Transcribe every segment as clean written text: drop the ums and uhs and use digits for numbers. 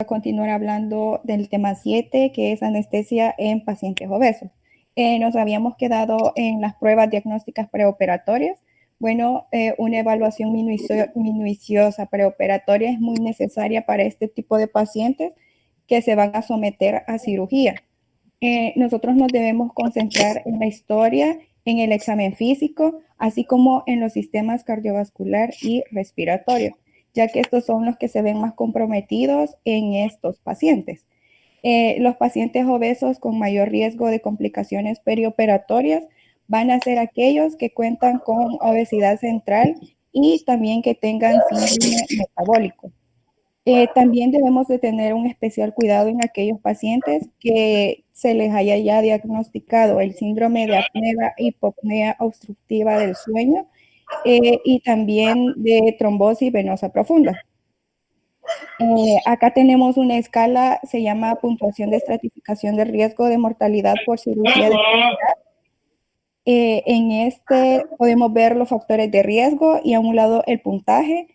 a continuar hablando del tema 7, que es anestesia en pacientes obesos. Nos habíamos quedado en las pruebas diagnósticas preoperatorias. Bueno, una evaluación minuciosa preoperatoria es muy necesaria para este tipo de pacientes que se van a someter a cirugía. Nosotros nos debemos concentrar en la historia, en el examen físico, así como en los sistemas cardiovascular y respiratorio, ya que estos son los que se ven más comprometidos en estos pacientes. Los pacientes obesos con mayor riesgo de complicaciones perioperatorias van a ser aquellos que cuentan con obesidad central y también que tengan síndrome metabólico. También debemos de tener un especial cuidado en aquellos pacientes que se les haya ya diagnosticado el síndrome de apnea, hipopnea obstructiva del sueño y también de trombosis venosa profunda. Acá tenemos una escala, se llama puntuación de estratificación de riesgo de mortalidad por cirugía de extremidad. En este podemos ver los factores de riesgo y a un lado el puntaje.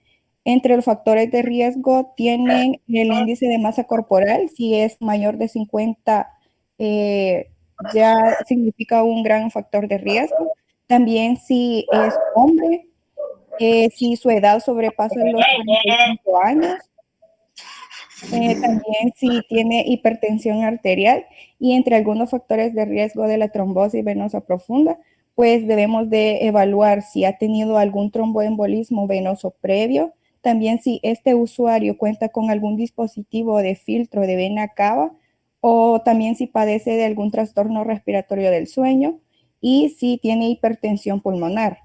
Entre los factores de riesgo tienen el índice de masa corporal, si es mayor de 50, ya significa un gran factor de riesgo. También si es hombre, si su edad sobrepasa los 45 años, también si tiene hipertensión arterial y entre algunos factores de riesgo de la trombosis venosa profunda, pues debemos de evaluar si ha tenido algún tromboembolismo venoso previo, también si este usuario cuenta con algún dispositivo de filtro de vena cava o también si padece de algún trastorno respiratorio del sueño y si tiene hipertensión pulmonar.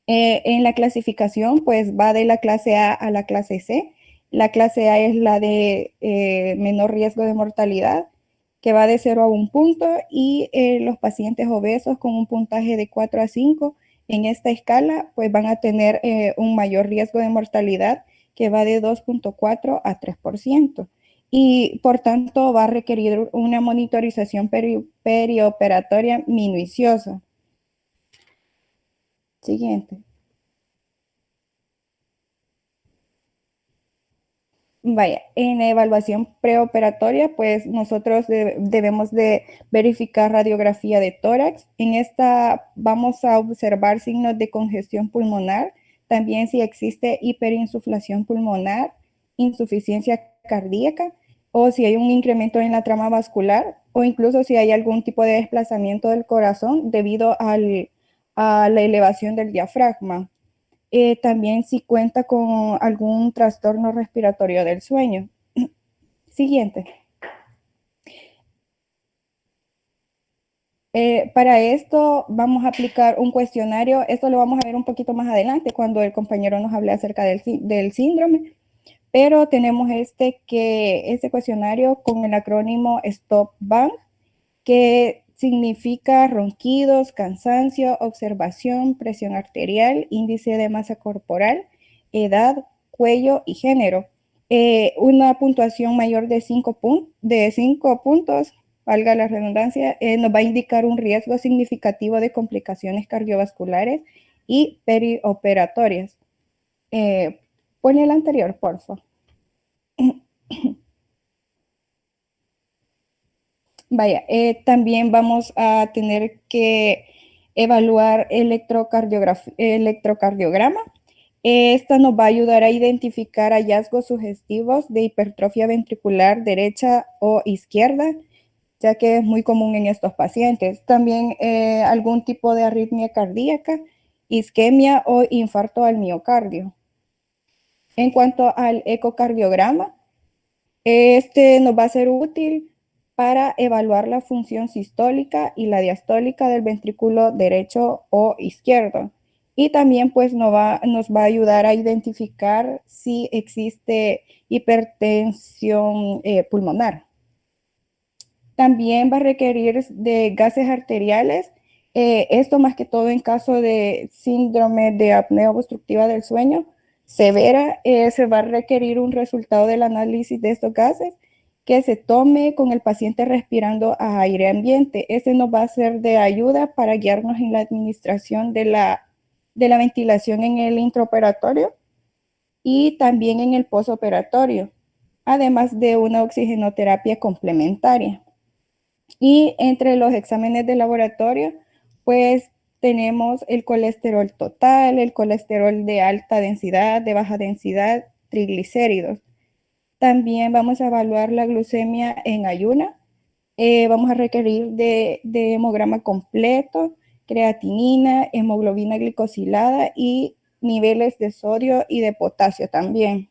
En la clasificación, pues va de la clase A a la clase C. La clase A es la de menor riesgo de mortalidad, que va de 0 a 1 punto, y los pacientes obesos con un puntaje de 4 a 5 en esta escala, pues van a tener un mayor riesgo de mortalidad, que va de 2.4 a 3%. Y por tanto va a requerir una monitorización perioperatoria minuciosa. Siguiente. Vaya, en la evaluación preoperatoria, pues nosotros debemos de verificar radiografía de tórax. En esta vamos a observar signos de congestión pulmonar, también si existe hiperinsuflación pulmonar, insuficiencia cardíaca, o si hay un incremento en la trama vascular, o incluso si hay algún tipo de desplazamiento del corazón debido a la elevación del diafragma. También si cuenta con algún trastorno respiratorio del sueño. Siguiente. Para esto vamos a aplicar un cuestionario. Esto lo vamos a ver un poquito más adelante cuando el compañero nos hable acerca del síndrome. Pero tenemos este cuestionario con el acrónimo STOP-BANG, que significa ronquidos, cansancio, observación, presión arterial, índice de masa corporal, edad, cuello y género. Una puntuación mayor de 5 puntos, valga la redundancia, nos va a indicar un riesgo significativo de complicaciones cardiovasculares y perioperatorias. Pone el anterior, por favor. Vaya, también vamos a tener que evaluar electrocardiograma. Esta nos va a ayudar a identificar hallazgos sugestivos de hipertrofia ventricular derecha o izquierda, ya que es muy común en estos pacientes. También algún tipo de arritmia cardíaca, isquemia o infarto al miocardio. En cuanto al ecocardiograma, este nos va a ser útil para evaluar la función sistólica y la diastólica del ventrículo derecho o izquierdo. Y también pues nos va a ayudar a identificar si existe hipertensión pulmonar. También va a requerir de gases arteriales. Esto más que todo en caso de síndrome de apnea obstructiva del sueño severa, se va a requerir un resultado del análisis de estos gases que se tome con el paciente respirando a aire ambiente. Este nos va a ser de ayuda para guiarnos en la administración de la ventilación en el intraoperatorio y también en el postoperatorio. además de una oxigenoterapia complementaria. Y entre los exámenes de laboratorio, pues tenemos el colesterol total, el colesterol de alta densidad, de baja densidad, triglicéridos. También vamos a evaluar la glucemia en ayuna. Vamos a requerir de hemograma completo, creatinina, hemoglobina glicosilada y niveles de sodio y de potasio también.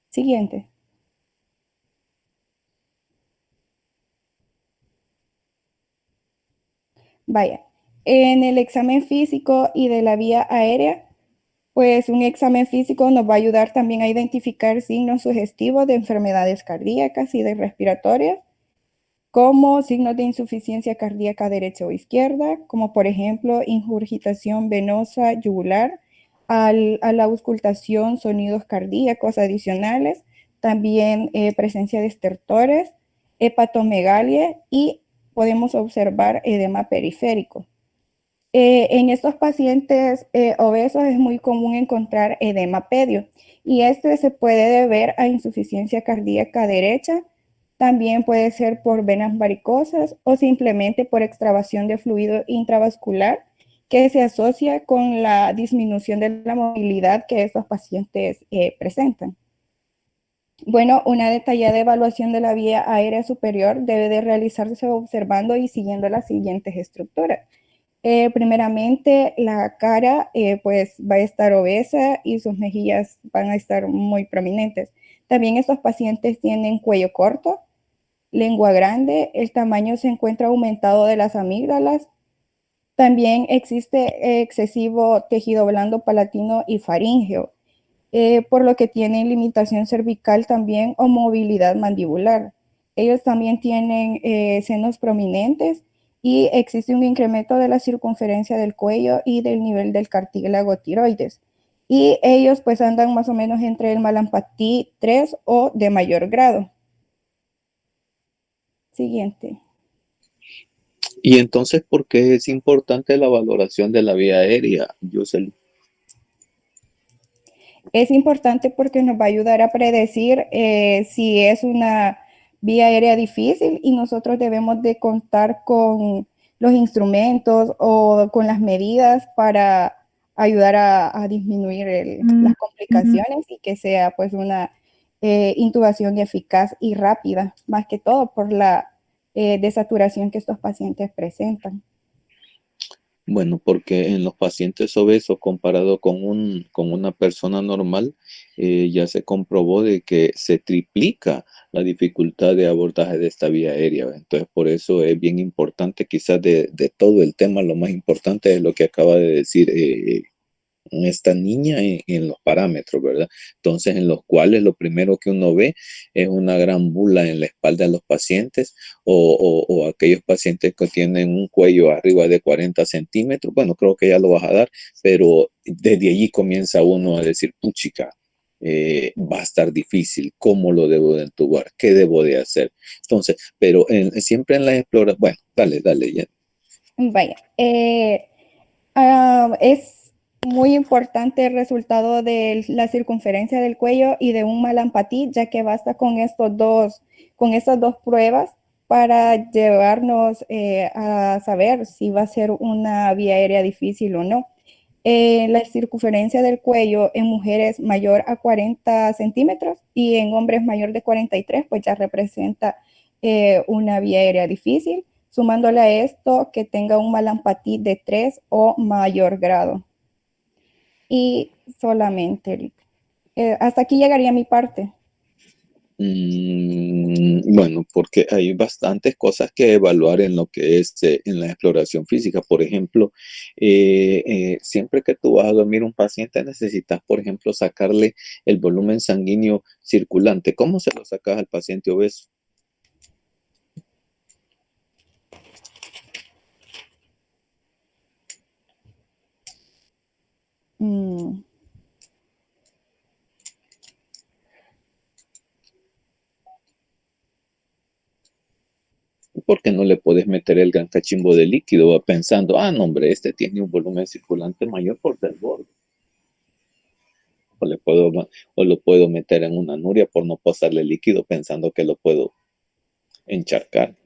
Siguiente. Vaya, en el examen físico y de la vía aérea, pues un examen físico nos va a ayudar también a identificar signos sugestivos de enfermedades cardíacas y de respiratorias, como signos de insuficiencia cardíaca derecha o izquierda, como por ejemplo ingurgitación venosa yugular, a la auscultación sonidos cardíacos adicionales, también presencia de estertores, hepatomegalia y podemos observar edema periférico. En estos pacientes obesos es muy común encontrar edema pedio y este se puede deber a insuficiencia cardíaca derecha, también puede ser por venas varicosas o simplemente por extravasación de fluido intravascular que se asocia con la disminución de la movilidad que estos pacientes presentan. Bueno, una detallada evaluación de la vía aérea superior debe de realizarse observando y siguiendo las siguientes estructuras. Primeramente, la cara pues va a estar obesa y sus mejillas van a estar muy prominentes. También estos pacientes tienen cuello corto, lengua grande, el tamaño se encuentra aumentado de las amígdalas. También existe excesivo tejido blando palatino y faríngeo, por lo que tienen limitación cervical también o movilidad mandibular. Ellos también tienen senos prominentes y existe un incremento de la circunferencia del cuello y del nivel del cartílago tiroides. Y ellos pues andan más o menos entre el Mallampatí 3 o de mayor grado. Siguiente. Y entonces, ¿por qué es importante la valoración de la vía aérea, Yusel? Es importante porque nos va a ayudar a predecir si es una vía aérea difícil y nosotros debemos de contar con los instrumentos o con las medidas para ayudar a disminuir las complicaciones y que sea pues una intubación eficaz y rápida, más que todo por la desaturación que estos pacientes presentan. Bueno, porque en los pacientes obesos comparado con una persona normal, ya se comprobó de que se triplica la dificultad de abordaje de esta vía aérea. Entonces, por eso es bien importante, quizás de todo el tema, lo más importante es lo que acaba de decir esta niña en los parámetros, ¿verdad? Entonces, en los cuales lo primero que uno ve es una gran bula en la espalda de los pacientes o aquellos pacientes que tienen un cuello arriba de 40 centímetros. Bueno, creo que ya lo vas a dar, pero desde allí comienza uno a decir, puchica, va a estar difícil, ¿cómo lo debo de entubar? ¿Qué debo de hacer? Entonces, pero siempre en las exploraciones, bueno, dale, ya. Vaya, es muy importante el resultado de la circunferencia del cuello y de un malampatí, ya que basta con estas dos pruebas para llevarnos a saber si va a ser una vía aérea difícil o no. La circunferencia del cuello en mujeres mayor a 40 centímetros y en hombres mayor de 43, pues ya representa una vía aérea difícil, sumándole a esto que tenga un malampatí de 3 o mayor grado. Y solamente, Eric. Hasta aquí llegaría mi parte. Bueno, porque hay bastantes cosas que evaluar en lo que es en la exploración física. Por ejemplo, siempre que tú vas a dormir un paciente necesitas, por ejemplo, sacarle el volumen sanguíneo circulante. ¿Cómo se lo sacas al paciente obeso? Mm. Porque no le puedes meter el gran cachimbo de líquido va pensando, no, hombre, este tiene un volumen circulante mayor por ser gordo. O, le puedo, o lo puedo meter en una nuria por no pasarle líquido pensando que lo puedo encharcar.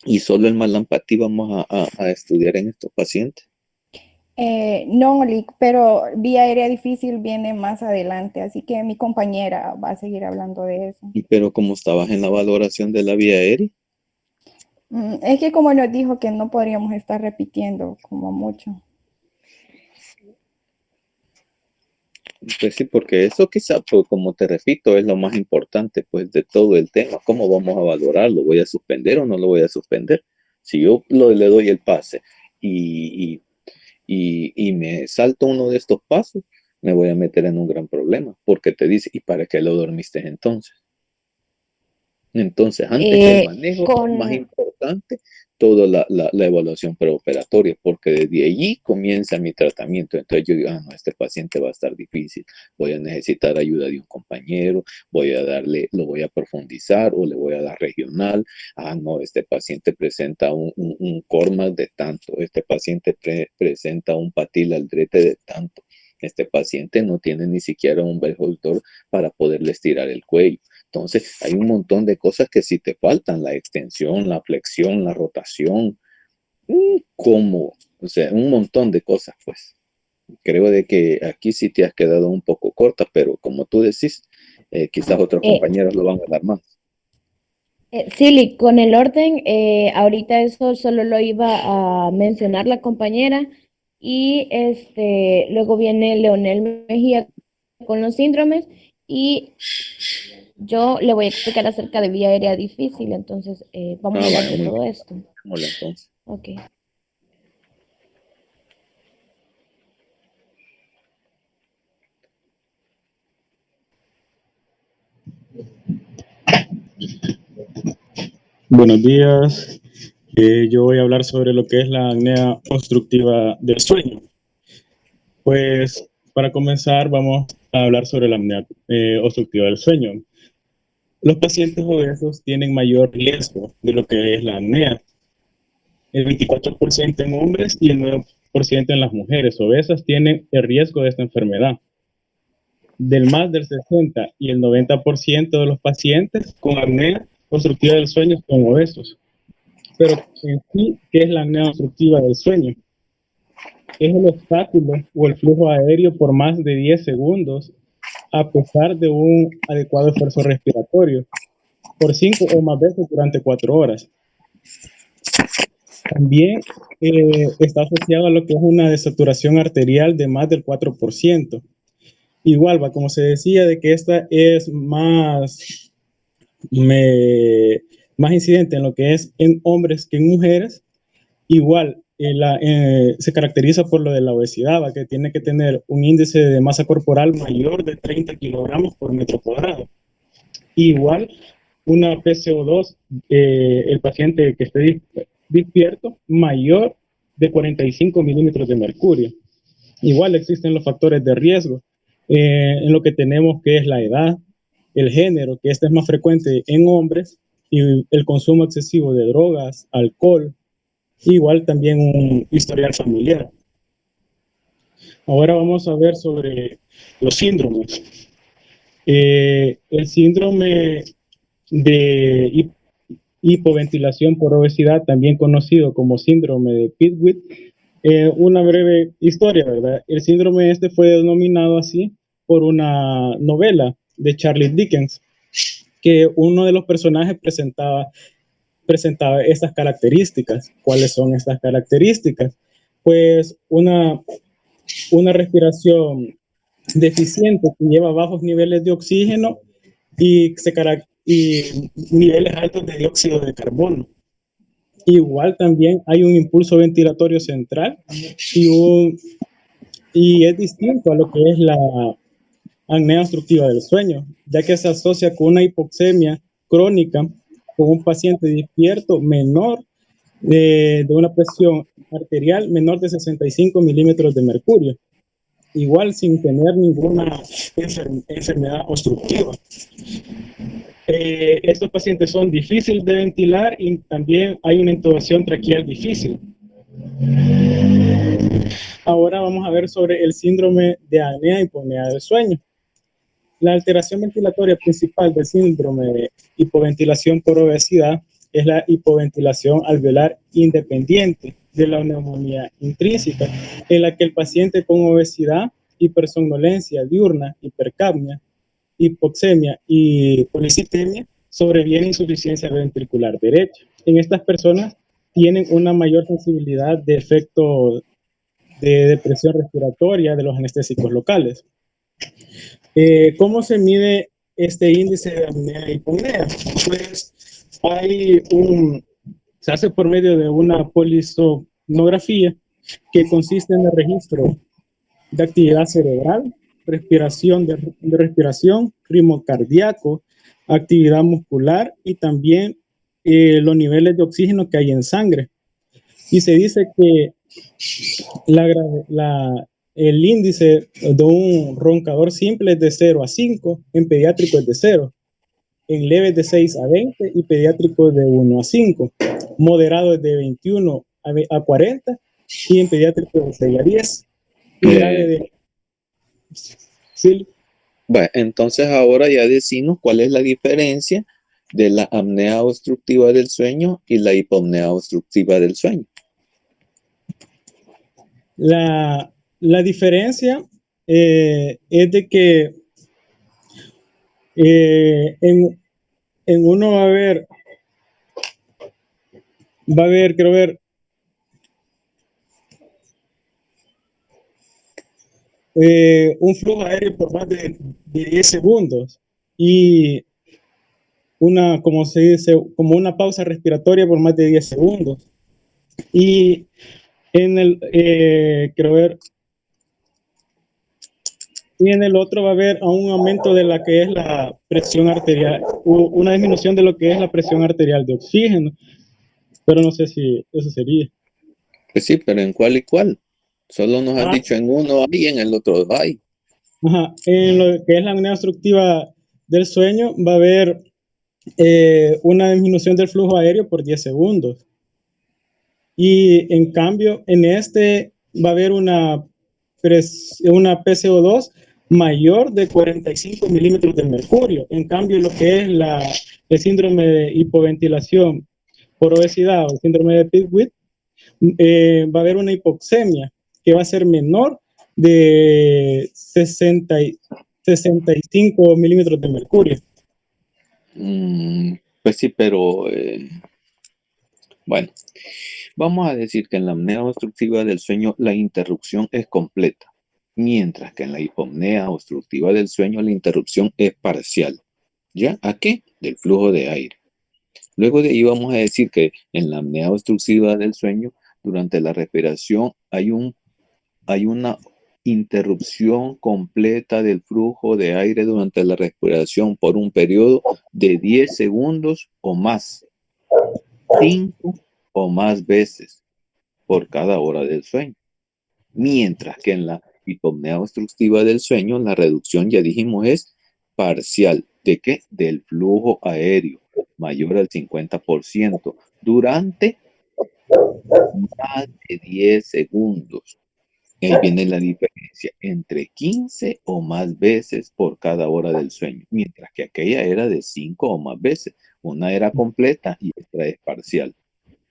Y solo el malampatí vamos a estudiar en estos pacientes. No, pero vía aérea difícil viene más adelante, así que mi compañera va a seguir hablando de eso. Pero como estabas en la valoración de la vía aérea. Es que como nos dijo que no podríamos estar repitiendo como mucho. Pues sí, porque eso quizá, pues, como te repito, es lo más importante pues de todo el tema. ¿Cómo vamos a valorarlo? ¿Voy a suspender o no lo voy a suspender? Si yo le doy el pase y me salto uno de estos pasos, me voy a meter en un gran problema, porque te dice, ¿y para qué lo dormiste entonces? Entonces, antes que el manejo, más importante, toda la evaluación preoperatoria, porque desde allí comienza mi tratamiento. Entonces yo digo, no, este paciente va a estar difícil, voy a necesitar ayuda de un compañero, voy a darle, lo voy a profundizar o le voy a dar regional. No, este paciente presenta un Cormac de tanto, este paciente presenta un patil aldrete de tanto. Este paciente no tiene ni siquiera un Beholder para poderle estirar el cuello. Entonces, hay un montón de cosas que sí te faltan, la extensión, la flexión, la rotación, cómo, o sea, un montón de cosas, pues. Creo de que aquí sí te has quedado un poco corta, pero como tú decís, quizás otros compañeros lo van a dar más. Sí, con el orden, ahorita eso solo lo iba a mencionar la compañera y luego viene Leonel Mejía con los síndromes y yo le voy a explicar acerca de vía aérea difícil, entonces vamos a hablar Vaya, de muy todo bien. esto. Hola, entonces. Ok. Buenos días. Yo voy a hablar sobre lo que es la apnea obstructiva del sueño. Pues para comenzar vamos a hablar sobre la apnea obstructiva del sueño. Los pacientes obesos tienen mayor riesgo de lo que es la apnea. El 24% en hombres y el 9% en las mujeres obesas tienen el riesgo de esta enfermedad. Del más del 60 y el 90% de los pacientes con apnea obstructiva del sueño son obesos. Pero en sí, ¿qué es la apnea obstructiva del sueño? Es el obstáculo o el flujo aéreo por más de 10 segundos a pesar de un adecuado esfuerzo respiratorio por 5 o más veces durante 4 horas. También está asociado a lo que es una desaturación arterial de más del 4%. Igual, va, como se decía, de que esta es más incidente en lo que es en hombres que en mujeres. Igual, se caracteriza por lo de la obesidad, ¿va? Que tiene que tener un índice de masa corporal mayor de 30 kilogramos por metro cuadrado. Igual, una PCO2, el paciente que esté despierto, mayor de 45 milímetros de mercurio. Igual existen los factores de riesgo, en lo que tenemos que es la edad, el género, que este es más frecuente en hombres, y el consumo excesivo de drogas, alcohol, igual también un historial familiar. Ahora vamos a ver sobre los síndromes. El síndrome de hipoventilación por obesidad, también conocido como síndrome de Pitt-White, una breve historia, ¿verdad? El síndrome este fue denominado así por una novela de Charles Dickens, que uno de los personajes presentaba estas características. ¿Cuáles son estas características? Pues una respiración deficiente que lleva bajos niveles de oxígeno y niveles altos de dióxido de carbono. Igual también hay un impulso ventilatorio central y es distinto a lo que es la apnea obstructiva del sueño, ya que se asocia con una hipoxemia crónica con un paciente despierto menor de una presión arterial menor de 65 milímetros de mercurio, igual sin tener ninguna enfermedad obstructiva. estos pacientes son difíciles de ventilar y también hay una intubación traqueal difícil. Ahora vamos a ver sobre el síndrome de apnea y hipopnea del sueño. La alteración ventilatoria principal del síndrome de hipoventilación por obesidad es la hipoventilación alveolar independiente de la neumonía intrínseca, en la que el paciente con obesidad, hipersomnolencia diurna, hipercapnia, hipoxemia y policitemia sobreviene insuficiencia ventricular derecha. En estas personas tienen una mayor sensibilidad de efecto de depresión respiratoria de los anestésicos locales. ¿Cómo se mide este índice de apnea y hipopnea? Pues se hace por medio de una polisonografía que consiste en el registro de actividad cerebral, respiración de respiración, ritmo cardíaco, actividad muscular y también los niveles de oxígeno que hay en sangre. Y se dice que el índice de un roncador simple es de 0 a 5, en pediátrico es de 0, en leves de 6 a 20 y pediátrico de 1 a 5, moderado es de 21 a 40 y en pediátrico de 6 a 10. Y grave de... Sí. Bueno, entonces ahora ya decimos cuál es la diferencia de la apnea obstructiva del sueño y la hipopnea obstructiva del sueño. La diferencia es de que en uno va a haber, quiero ver, un flujo aéreo por más de 10 segundos y como se dice, como una pausa respiratoria por más de 10 segundos. Y en el, quiero ver, y en el otro va a haber un aumento de la que es la presión arterial, una disminución de lo que es la presión arterial de oxígeno, pero no sé si eso sería. Pues sí, pero ¿en cuál y cuál? Solo nos han dicho en uno hay y en el otro hay. Ajá. En lo que es la apnea obstructiva del sueño va a haber una disminución del flujo aéreo por 10 segundos. Y en cambio, en este va a haber una PCO2 mayor de 45 milímetros de mercurio. En cambio, lo que es el síndrome de hipoventilación por obesidad o el síndrome de Pitt-White, va a haber una hipoxemia que va a ser menor de 65 milímetros de mercurio. Pues sí, pero bueno, vamos a decir que en la apnea obstructiva del sueño la interrupción es completa, mientras que en la hipopnea obstructiva del sueño la interrupción es parcial. ¿Ya? ¿A qué? Del flujo de aire. Luego de ahí vamos a decir que en la apnea obstructiva del sueño, durante la respiración hay una interrupción completa del flujo de aire durante la respiración por un periodo de 10 segundos o más, 5 o más veces por cada hora del sueño. Mientras que en la hipopnea obstructiva del sueño, la reducción, ya dijimos, es parcial. ¿De qué? Del flujo aéreo, mayor al 50%, durante más de 10 segundos. Ahí viene la diferencia entre 15 o más veces por cada hora del sueño, mientras que aquella era de 5 o más veces. Una era completa y otra es parcial.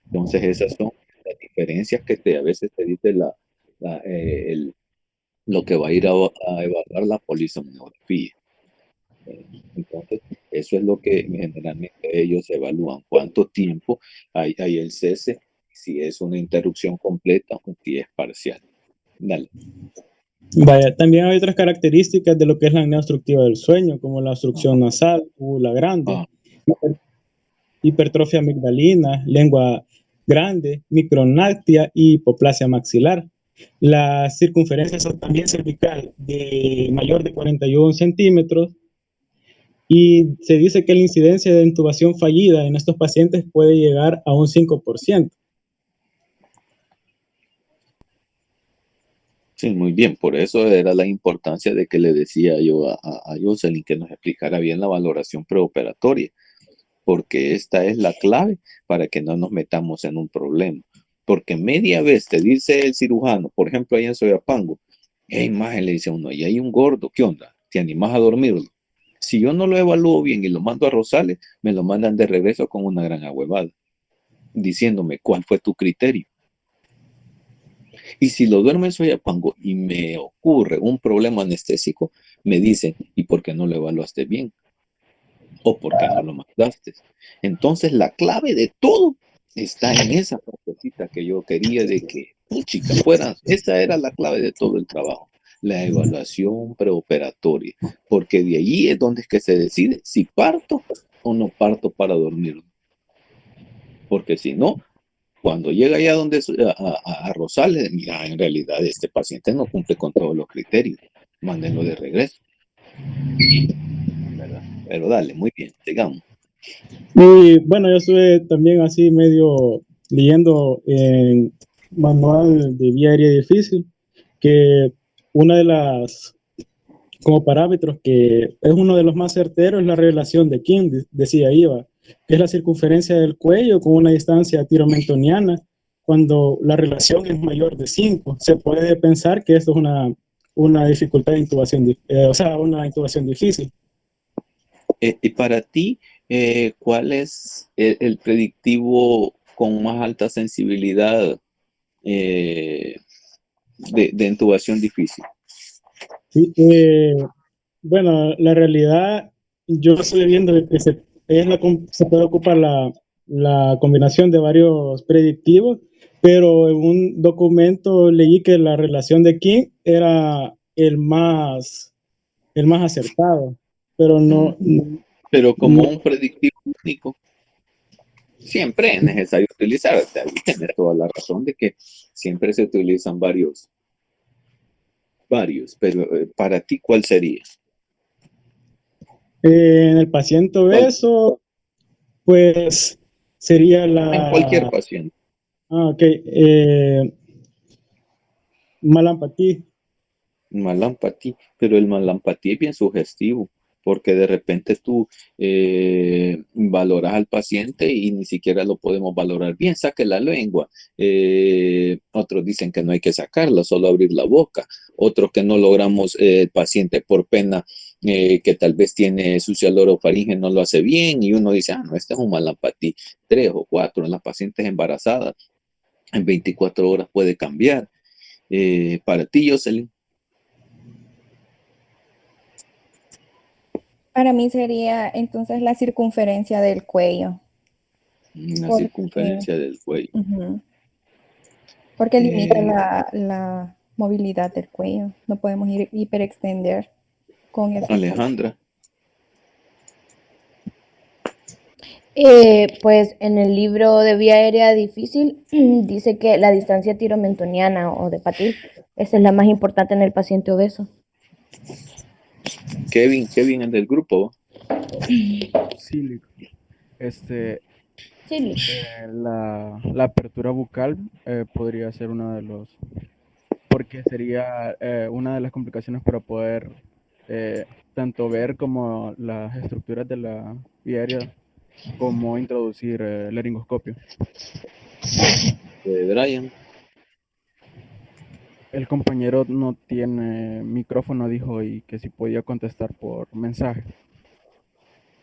Entonces esas son las diferencias que a veces te dice lo que va a ir a evaluar la polisomnografía. Entonces, eso es lo que generalmente ellos evalúan. ¿Cuánto tiempo hay el cese? Si es una interrupción completa o si es parcial. Dale. Vaya, también hay otras características de lo que es la apnea obstructiva del sueño, como la obstrucción nasal, la grande, hipertrofia amigdalina, lengua grande, micronactia y hipoplasia maxilar. La circunferencia también cervical de mayor de 41 centímetros y se dice que la incidencia de intubación fallida en estos pacientes puede llegar a un 5%. Sí, muy bien. Por eso era la importancia de que le decía yo a Jocelyn que nos explicara bien la valoración preoperatoria, porque esta es la clave para que no nos metamos en un problema. Porque media vez te dice el cirujano, por ejemplo, ahí en Soyapango, hey, maje, le dice a uno, y hay un gordo, ¿qué onda? ¿Te animás a dormirlo? Si yo no lo evalúo bien y lo mando a Rosales, me lo mandan de regreso con una gran ahuevada, diciéndome cuál fue tu criterio. Y si lo duermo en Soyapango y me ocurre un problema anestésico, me dicen, ¿y por qué no lo evaluaste bien? ¿O por qué no lo mandaste? Entonces la clave de todo está en esa partecita que yo quería de que, chica, fuera, esa era la clave de todo el trabajo, la evaluación preoperatoria, porque de ahí es donde es que se decide si parto o no parto para dormirlo. Porque si no, cuando llega allá donde a Rosales, mira, en realidad este paciente no cumple con todos los criterios, mándenlo de regreso, ¿verdad? Pero dale, muy bien, sigamos. Y bueno, yo estuve también así medio leyendo en manual de vía aérea difícil que una de las como parámetros que es uno de los más certeros es la relación de King, decía Iva, que es la circunferencia del cuello con una distancia tiromentoniana. Cuando la relación es mayor de 5, se puede pensar que esto es una dificultad de intubación, o sea, una intubación difícil. Y para ti, ¿cuál es el predictivo con más alta sensibilidad de intubación difícil? Sí, bueno, la realidad, yo estoy viendo que se puede ocupar la combinación de varios predictivos, pero en un documento leí que la relación de King era el más acertado, pero no. Pero como un predictivo único, siempre es necesario utilizar. Tienes toda la razón de que siempre se utilizan varios, pero para ti, ¿cuál sería? En el paciente obeso, pues sería En cualquier paciente. Ok. Malampatí. Malampatí, pero el malampatí es bien sugestivo, porque de repente tú valoras al paciente y ni siquiera lo podemos valorar bien. Saque la lengua. Otros dicen que no hay que sacarla, solo abrir la boca. Otros que no logramos el paciente por pena que tal vez tiene sucia la orofaringe, no lo hace bien y uno dice, no, este es un malampatí. 3 o 4 en las pacientes embarazadas, en 24 horas puede cambiar. Para ti, Jocelyn. Para mí sería entonces la circunferencia del cuello. La Porque, circunferencia del cuello. porque limita la movilidad del cuello. No podemos hiperextender con eso. Alejandra. Pues en el libro de vía aérea difícil dice que la distancia tiromentoniana o de Patil, esa es la más importante en el paciente obeso. Kevin es del grupo. Sí, Sí. la apertura bucal podría ser uno de los, porque sería una de las complicaciones para poder tanto ver como las estructuras de la vía aérea, como introducir laringoscopio. Brian. El compañero no tiene micrófono, dijo, y que si podía contestar por mensaje.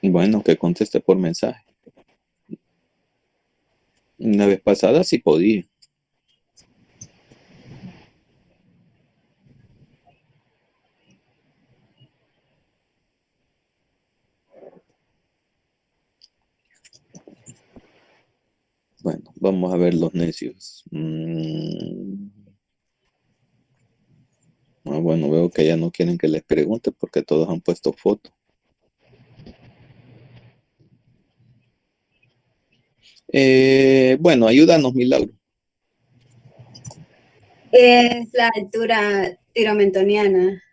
Bueno, que conteste por mensaje. Una vez pasada sí podía. Bueno, vamos a ver los necios. Bueno, veo que ya no quieren que les pregunte porque todos han puesto foto. Bueno, ayúdanos, Milagro. Es la altura tiromentoniana.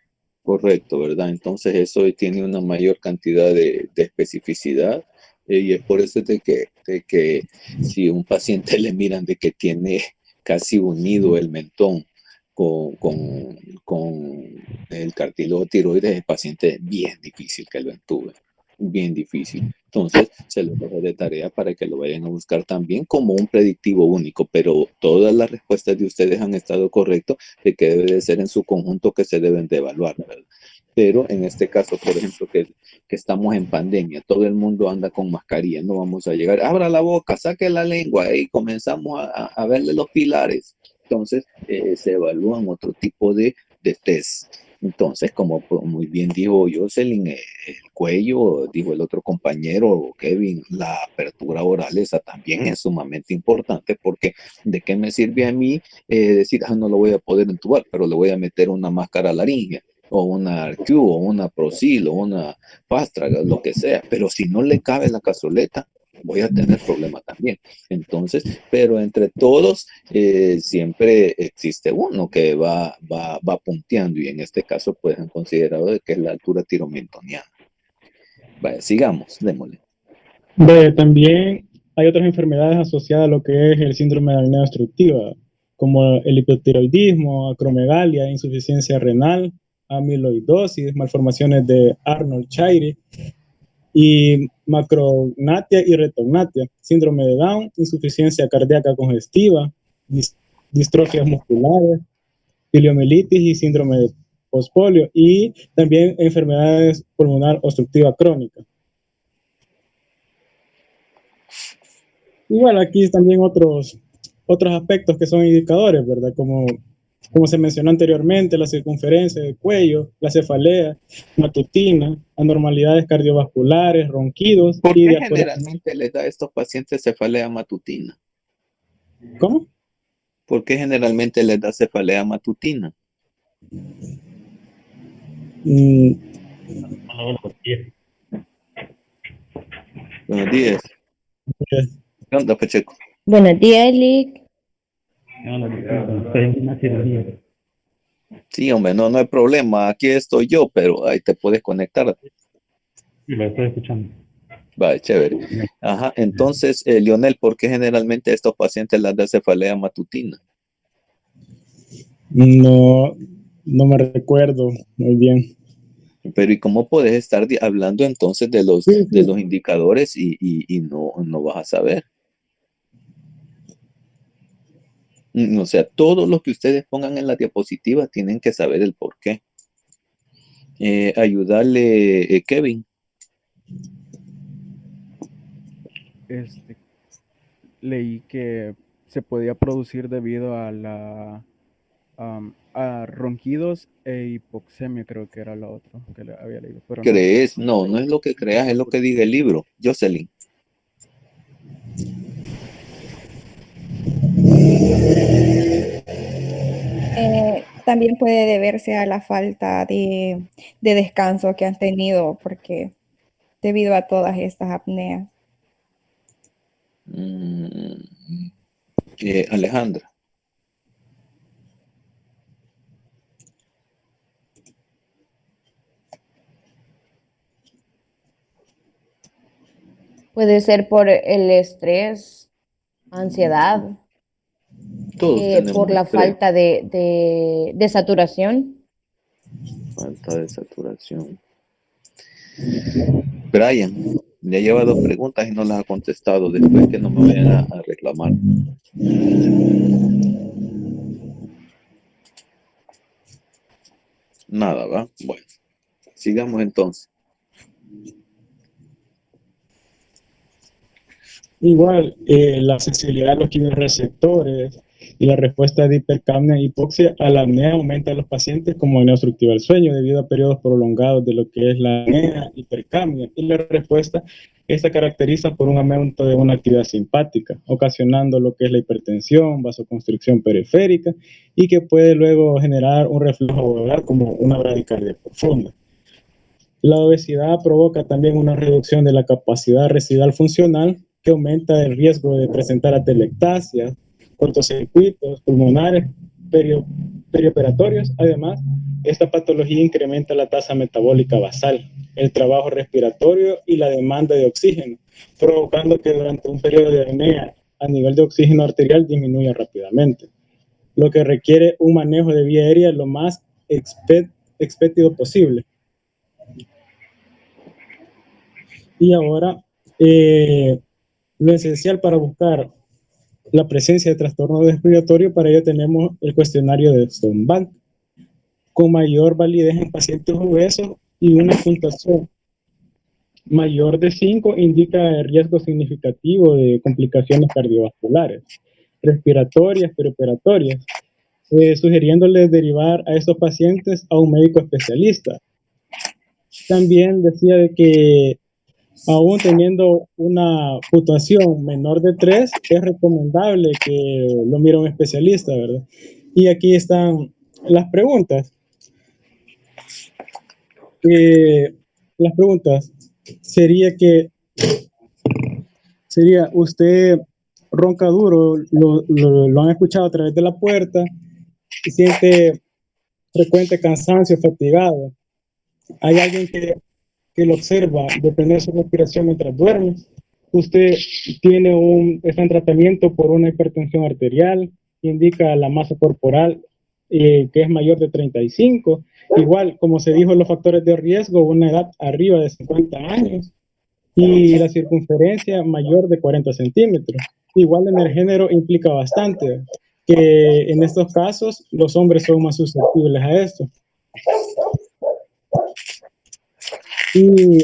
Correcto, ¿verdad? Entonces eso tiene una mayor cantidad de especificidad y es por eso de que si un paciente le miran de que tiene casi unido el mentón con el cartílago tiroides, el paciente es bien difícil que lo entube, bien difícil. Entonces, se lo dejo de tarea para que lo vayan a buscar también como un predictivo único, pero todas las respuestas de ustedes han estado correctas de que debe de ser en su conjunto que se deben de evaluar, ¿verdad? Pero en este caso, por ejemplo, que estamos en pandemia, todo el mundo anda con mascarilla, no vamos a llegar, abra la boca, saque la lengua y comenzamos a verle los pilares. Entonces, se evalúan otro tipo de test. Entonces, como muy bien dijo Jocelyn, el cuello, dijo el otro compañero, Kevin, la apertura oral, esa también es sumamente importante, porque ¿de qué me sirve a mí decir, no lo voy a poder entubar, pero le voy a meter una máscara laringea, o una Arq, o una Procil, o una Fastraga, lo que sea, pero si no le cabe la cazoleta, voy a tener problemas también. Entonces, pero entre todos siempre existe uno que va punteando, y en este caso pues han considerado de que es la altura tiromentoniana. Vaya, sigamos, démosle. También hay otras enfermedades asociadas a lo que es el síndrome de apnea obstructiva, como el hipotiroidismo, acromegalia, insuficiencia renal, amiloidosis, malformaciones de Arnold-Chiari y macrognatia y retognatia, síndrome de Down, insuficiencia cardíaca congestiva, distrofias musculares, poliomielitis y síndrome de postpolio, y también enfermedades pulmonar obstructiva crónica. Y bueno, aquí también otros aspectos que son indicadores, ¿verdad? Como se mencionó anteriormente, la circunferencia del cuello, la cefalea matutina, anormalidades cardiovasculares, ronquidos. ¿Por qué generalmente les da a estos pacientes cefalea matutina? ¿Cómo? ¿Por qué generalmente les da cefalea matutina? Buenos días. ¿Qué onda, Pacheco? Buenos días, Lick. Sí, hombre, no hay problema. Aquí estoy yo, pero ahí te puedes conectar. Sí, lo estoy escuchando. Vale, chévere. Ajá, entonces, Lionel, ¿por qué generalmente a estos pacientes les da cefalea matutina? No me recuerdo muy bien. Pero ¿y cómo puedes estar hablando entonces de los indicadores y no vas a saber? O sea, todo lo que ustedes pongan en la diapositiva tienen que saber el por qué. Ayudarle, Kevin. Leí que se podía producir debido a a ronquidos e hipoxemia, creo que era la otra que le había leído. Pero ¿Crees? No es lo que creas, es lo que diga el libro. Jocelyn. También puede deberse a la falta de descanso que han tenido, porque debido a todas estas apneas. Alejandra. Puede ser por el estrés, ansiedad, por la falta de saturación. Falta de saturación. Brian, ya lleva 2 preguntas y no las ha contestado. Después que no me vayan a reclamar. Nada, ¿va? Bueno, sigamos entonces. Igual, la sensibilidad a los quimiorreceptores y la respuesta de hipercapnia e hipoxia a la apnea aumenta en los pacientes como apnea obstructiva del sueño debido a periodos prolongados de lo que es la apnea, hipercapnia, y la respuesta esta caracteriza por un aumento de una actividad simpática, ocasionando lo que es la hipertensión, vasoconstricción periférica, y que puede luego generar un reflujo alveolar como una bradicardia profunda. La obesidad provoca también una reducción de la capacidad residual funcional que aumenta el riesgo de presentar atelectasias, cortocircuitos pulmonares, perioperatorios. Además, esta patología incrementa la tasa metabólica basal, el trabajo respiratorio y la demanda de oxígeno, provocando que durante un periodo de apnea a nivel de oxígeno arterial disminuya rápidamente. lo que requiere un manejo de vía aérea lo más expedito posible. Y ahora, lo esencial para buscar la presencia de trastorno respiratorio, para ello tenemos el cuestionario de Stone-Bank, con mayor validez en pacientes obesos, y una puntuación mayor de 5 indica el riesgo significativo de complicaciones cardiovasculares, respiratorias, preoperatorias, sugiriéndoles derivar a estos pacientes a un médico especialista. También decía de que aún teniendo una puntuación menor de 3, es recomendable que lo mire un especialista, ¿verdad? Y aquí están las preguntas. Las preguntas sería, ¿usted ronca duro? ¿Lo han escuchado a través de la puerta? ¿Siente frecuente cansancio, fatigado? ¿Hay alguien que lo observa detener su respiración mientras duerme? ¿Usted está en tratamiento por una hipertensión arterial? Indica la masa corporal que es mayor de 35. Igual, como se dijo, los factores de riesgo, una edad arriba de 50 años y la circunferencia mayor de 40 centímetros. Igual en el género implica bastante, que en estos casos los hombres son más susceptibles a esto. Y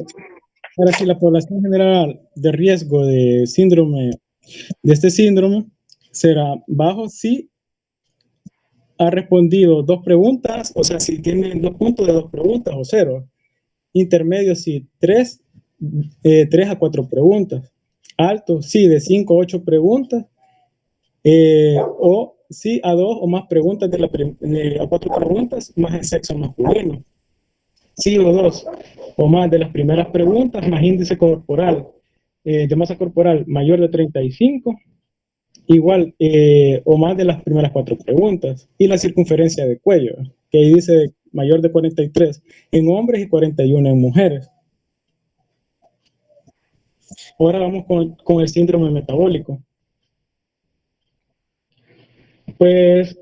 ahora sí, la población general de riesgo de este síndrome será bajo si ha respondido 2 preguntas, o sea, si tiene 2 puntos de 2 preguntas o 0. Intermedio si 3 a 4 preguntas. Alto sí de 5 a 8 preguntas. O sí a 2 o más preguntas a 4 preguntas más el sexo masculino. Sí o 2 o más de las primeras preguntas, más índice corporal de masa corporal mayor de 35, igual o más de las primeras 4 preguntas, y la circunferencia de cuello, que ahí dice mayor de 43 en hombres y 41 en mujeres. Ahora vamos con el síndrome metabólico. Pues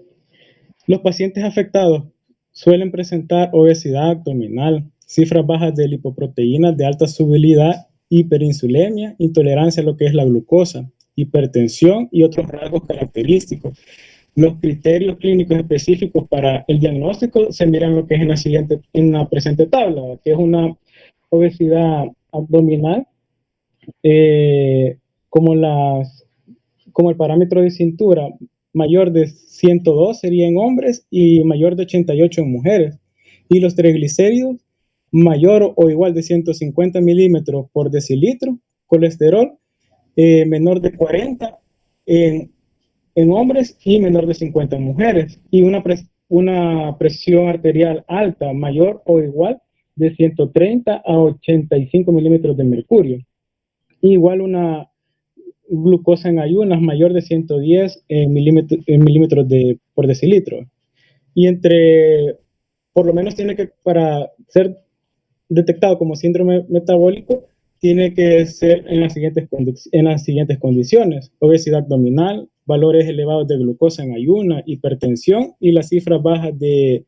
los pacientes afectados suelen presentar obesidad abdominal, cifras bajas de lipoproteínas de alta solubilidad, hiperinsulemia, intolerancia a lo que es la glucosa, hipertensión y otros rasgos característicos. Los criterios clínicos específicos para el diagnóstico se miran lo que es en la presente tabla, que es una obesidad abdominal, como el parámetro de cintura mayor de 102 sería en hombres y mayor de 88 en mujeres. Y los triglicéridos mayor o igual de 150 milímetros por decilitro. Colesterol menor de 40 en hombres y menor de 50 en mujeres. Y una presión arterial alta mayor o igual de 130 a 85 milímetros de mercurio. Igual una glucosa en ayunas mayor de 110 milímetros por decilitro. Y por lo menos para ser detectado como síndrome metabólico, tiene que ser en las siguientes condiciones: obesidad abdominal, valores elevados de glucosa en ayuna, hipertensión y las cifras bajas de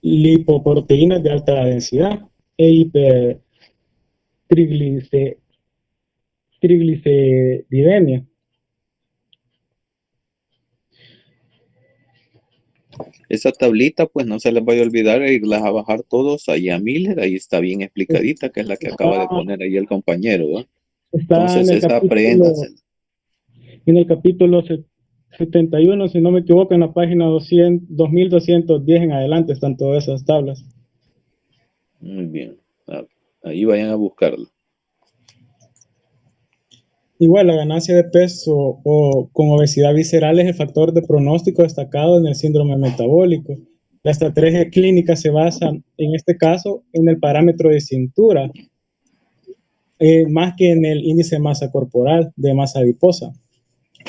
lipoproteínas de alta densidad e trigliceridemia. Esa tablita, pues no se les vaya a olvidar irlas a bajar todos ahí a Miller, ahí está bien explicadita, que es la que acaba de poner ahí el compañero, ¿no? Está Entonces esa apréndasela. En el capítulo 71, si no me equivoco, en la página 2210 en adelante están todas esas tablas. Muy bien, ahí vayan a buscarlo. Igual, la ganancia de peso o con obesidad visceral es el factor de pronóstico destacado en el síndrome metabólico. La estrategia clínica se basa, en este caso, en el parámetro de cintura, más que en el índice de masa corporal, de masa adiposa.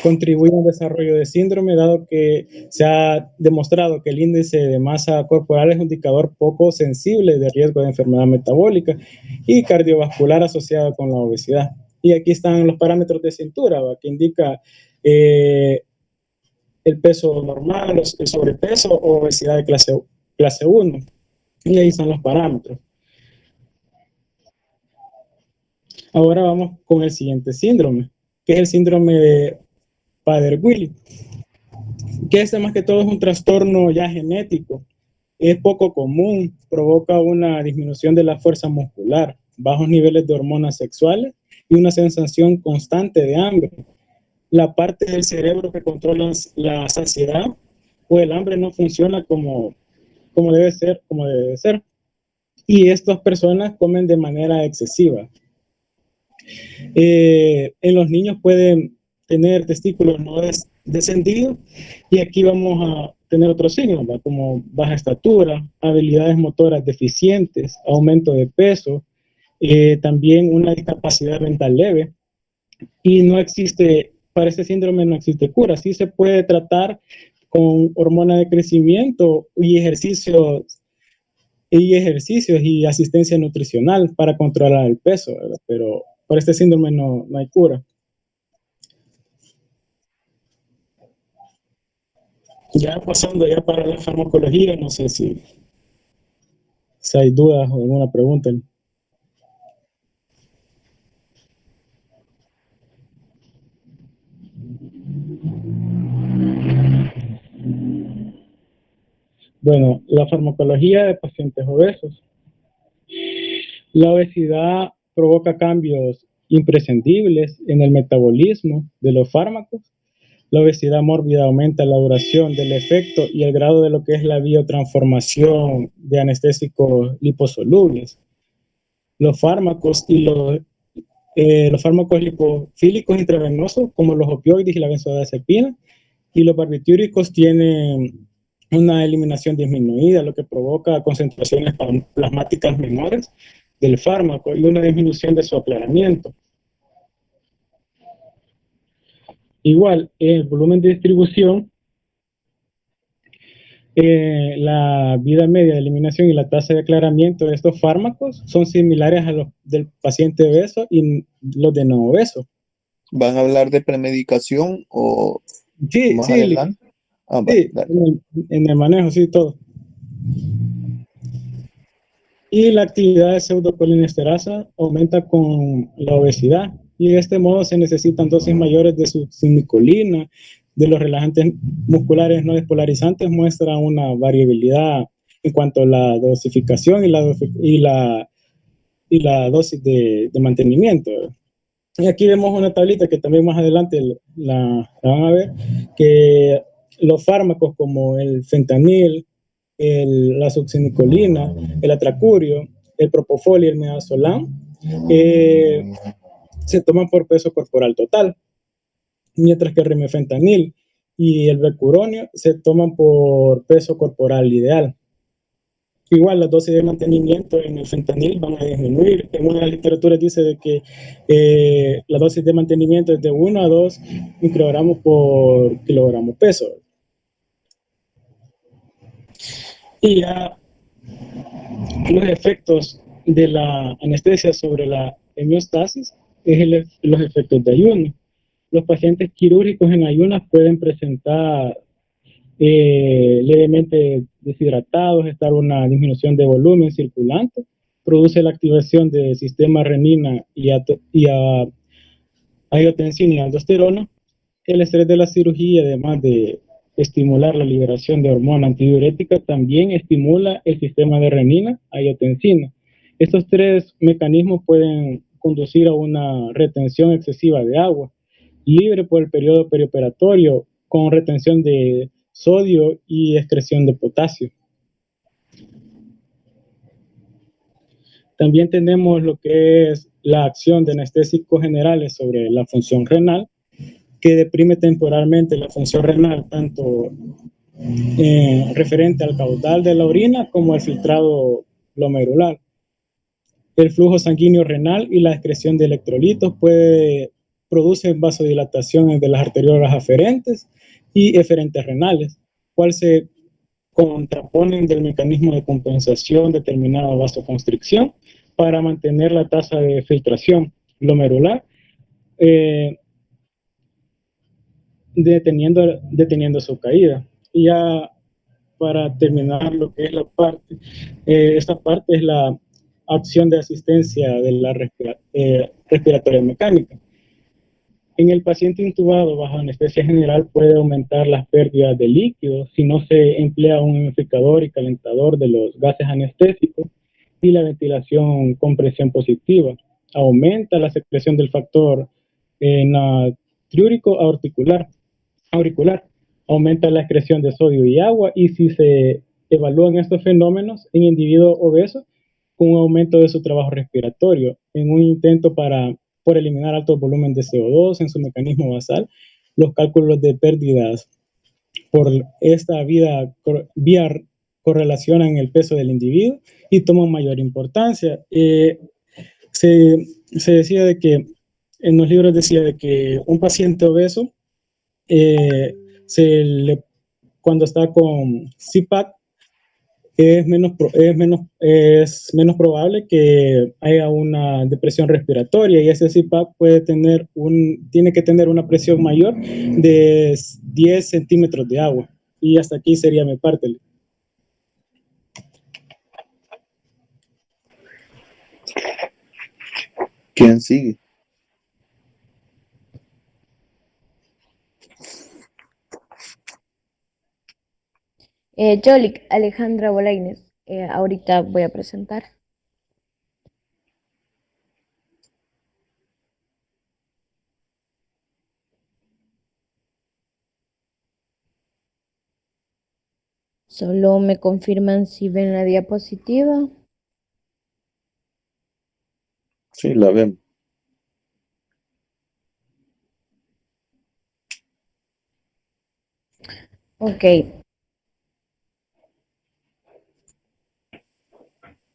Contribuye al desarrollo de síndrome, dado que se ha demostrado que el índice de masa corporal es un indicador poco sensible de riesgo de enfermedad metabólica y cardiovascular asociada con la obesidad. Y aquí están los parámetros de cintura, que indica el peso normal, el sobrepeso o obesidad de clase 1. Y ahí son los parámetros. Ahora vamos con el siguiente síndrome, que es el síndrome de Prader-Willi, que este más que todo es un trastorno ya genético. Es poco común, provoca una disminución de la fuerza muscular, bajos niveles de hormonas sexuales y una sensación constante de hambre. La parte del cerebro que controla la saciedad o el hambre no funciona como debe ser. Y estas personas comen de manera excesiva. En los niños pueden tener testículos no descendidos, y aquí vamos a tener otros signos, ¿va? Como baja estatura, habilidades motoras deficientes, aumento de peso, también una discapacidad mental leve. Y no existe, para este síndrome no existe cura. Sí se puede tratar con hormona de crecimiento y ejercicios y asistencia nutricional para controlar el peso, ¿verdad? Pero para este síndrome no hay cura. Ya pasando ya para la farmacología, no sé si hay dudas o alguna pregunta. Bueno, la farmacología de pacientes obesos. La obesidad provoca cambios imprescindibles en el metabolismo de los fármacos. La obesidad mórbida aumenta la duración del efecto y el grado de lo que es la biotransformación de anestésicos liposolubles. Los fármacos los fármacos lipofílicos intravenosos, como los opioides y la benzodiazepina, y los barbitúricos tienen una eliminación disminuida, lo que provoca concentraciones plasmáticas menores del fármaco y una disminución de su aclaramiento. Igual, el volumen de distribución, la vida media de eliminación y la tasa de aclaramiento de estos fármacos son similares a los del paciente obeso y los de no obeso. ¿Van a hablar de premedicación o sí, más sí, adelante? Ah, sí, en el manejo, sí, todo. Y la actividad de pseudocolinesterasa aumenta con la obesidad, y de este modo se necesitan dosis mayores de succinilcolina. De los relajantes musculares no despolarizantes muestra una variabilidad en cuanto a la dosificación y la dosis de mantenimiento. Y aquí vemos una tablita que también más adelante la van a ver, que los fármacos como el fentanil, la succinicolina, el atracurio, el propofol y el midazolam se toman por peso corporal total, mientras que el remifentanil y el becuronio se toman por peso corporal ideal. Igual las dosis de mantenimiento en el fentanil van a disminuir. En una de las literaturas dice de que la dosis de mantenimiento es de 1 a 2 microgramos por kilogramo peso. Y ya los efectos de la anestesia sobre la homeostasis es los efectos de ayuno. Los pacientes quirúrgicos en ayunas pueden presentar levemente deshidratados, estar una disminución de volumen circulante, produce la activación del sistema renina y angiotensina y aldosterona. El estrés de la cirugía, además de estimular la liberación de hormona antidiurética, también estimula el sistema de renina, angiotensina. Estos tres mecanismos pueden conducir a una retención excesiva de agua, libre por el periodo perioperatorio, con retención de sodio y excreción de potasio. También tenemos lo que es la acción de anestésicos generales sobre la función renal, que deprime temporalmente la función renal, tanto referente al caudal de la orina como al filtrado glomerular. El flujo sanguíneo renal y la excreción de electrolitos producen vasodilatación de las arteriolas aferentes y eferentes renales, cual se contraponen del mecanismo de compensación determinado vasoconstricción para mantener la tasa de filtración glomerular deteniendo su caída. Y ya para terminar lo que es esta parte es la acción de asistencia de la respiratoria mecánica. En el paciente intubado bajo anestesia general puede aumentar las pérdidas de líquidos si no se emplea un humidificador y calentador de los gases anestésicos y la ventilación con presión positiva. Aumenta la secreción del factor natriúrico auricular, aumenta la excreción de sodio y agua, y si se evalúan estos fenómenos en individuos obesos con un aumento de su trabajo respiratorio en un intento por eliminar altos volumen de CO2 en su mecanismo basal, los cálculos de pérdidas por esta vía correlacionan el peso del individuo y toman mayor importancia. Se decía de que, en los libros decía de que un paciente obeso, cuando está con CPAP, es menos probable que haya una depresión respiratoria, y ese CPAP tiene que tener una presión mayor de 10 centímetros de agua. Y hasta aquí sería mi parte. ¿Quién sigue? Yolik, Alejandra Bolaines. Ahorita voy a presentar. Solo me confirman si ven la diapositiva. Sí, la vemos. Ok.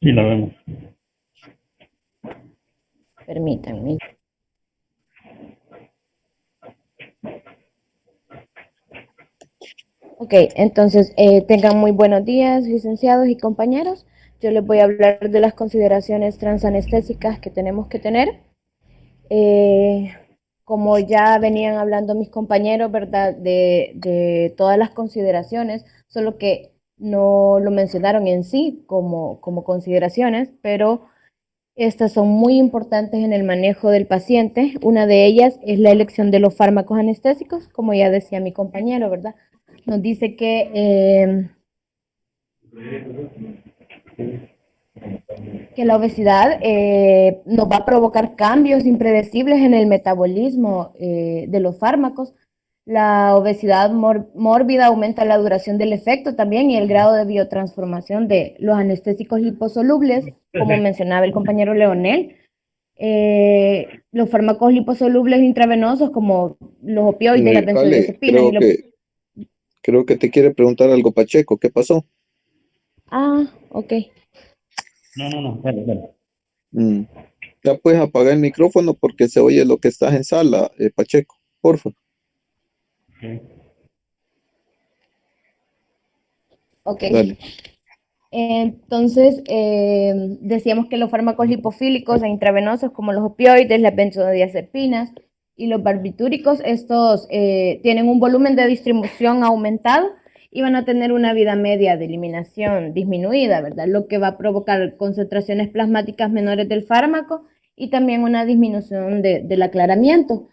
Sí, la vemos. Permítanme. Ok, entonces tengan muy buenos días, licenciados y compañeros. Yo les voy a hablar de las consideraciones transanestésicas que tenemos que tener. Como ya venían hablando mis compañeros, ¿verdad? De todas las consideraciones, solo que no lo mencionaron en sí como consideraciones, pero estas son muy importantes en el manejo del paciente. Una de ellas es la elección de los fármacos anestésicos, como ya decía mi compañero, ¿verdad? Nos dice que la obesidad nos va a provocar cambios impredecibles en el metabolismo de los fármacos. La obesidad mórbida aumenta la duración del efecto también y el grado de biotransformación de los anestésicos liposolubles, como mencionaba el compañero Leonel. Los fármacos liposolubles intravenosos, como los opioides, las Ale, benzodiazepinas y los... creo que te quiere preguntar algo, Pacheco. ¿Qué pasó? Ah, ok. No, dale. Ya puedes apagar el micrófono porque se oye lo que estás en sala, Pacheco, porfa. Ok. Dale. Entonces, decíamos que los fármacos lipofílicos e intravenosos, como los opioides, las benzodiazepinas y los barbitúricos, estos tienen un volumen de distribución aumentado y van a tener una vida media de eliminación disminuida, ¿verdad? Lo que va a provocar concentraciones plasmáticas menores del fármaco y también una disminución del aclaramiento.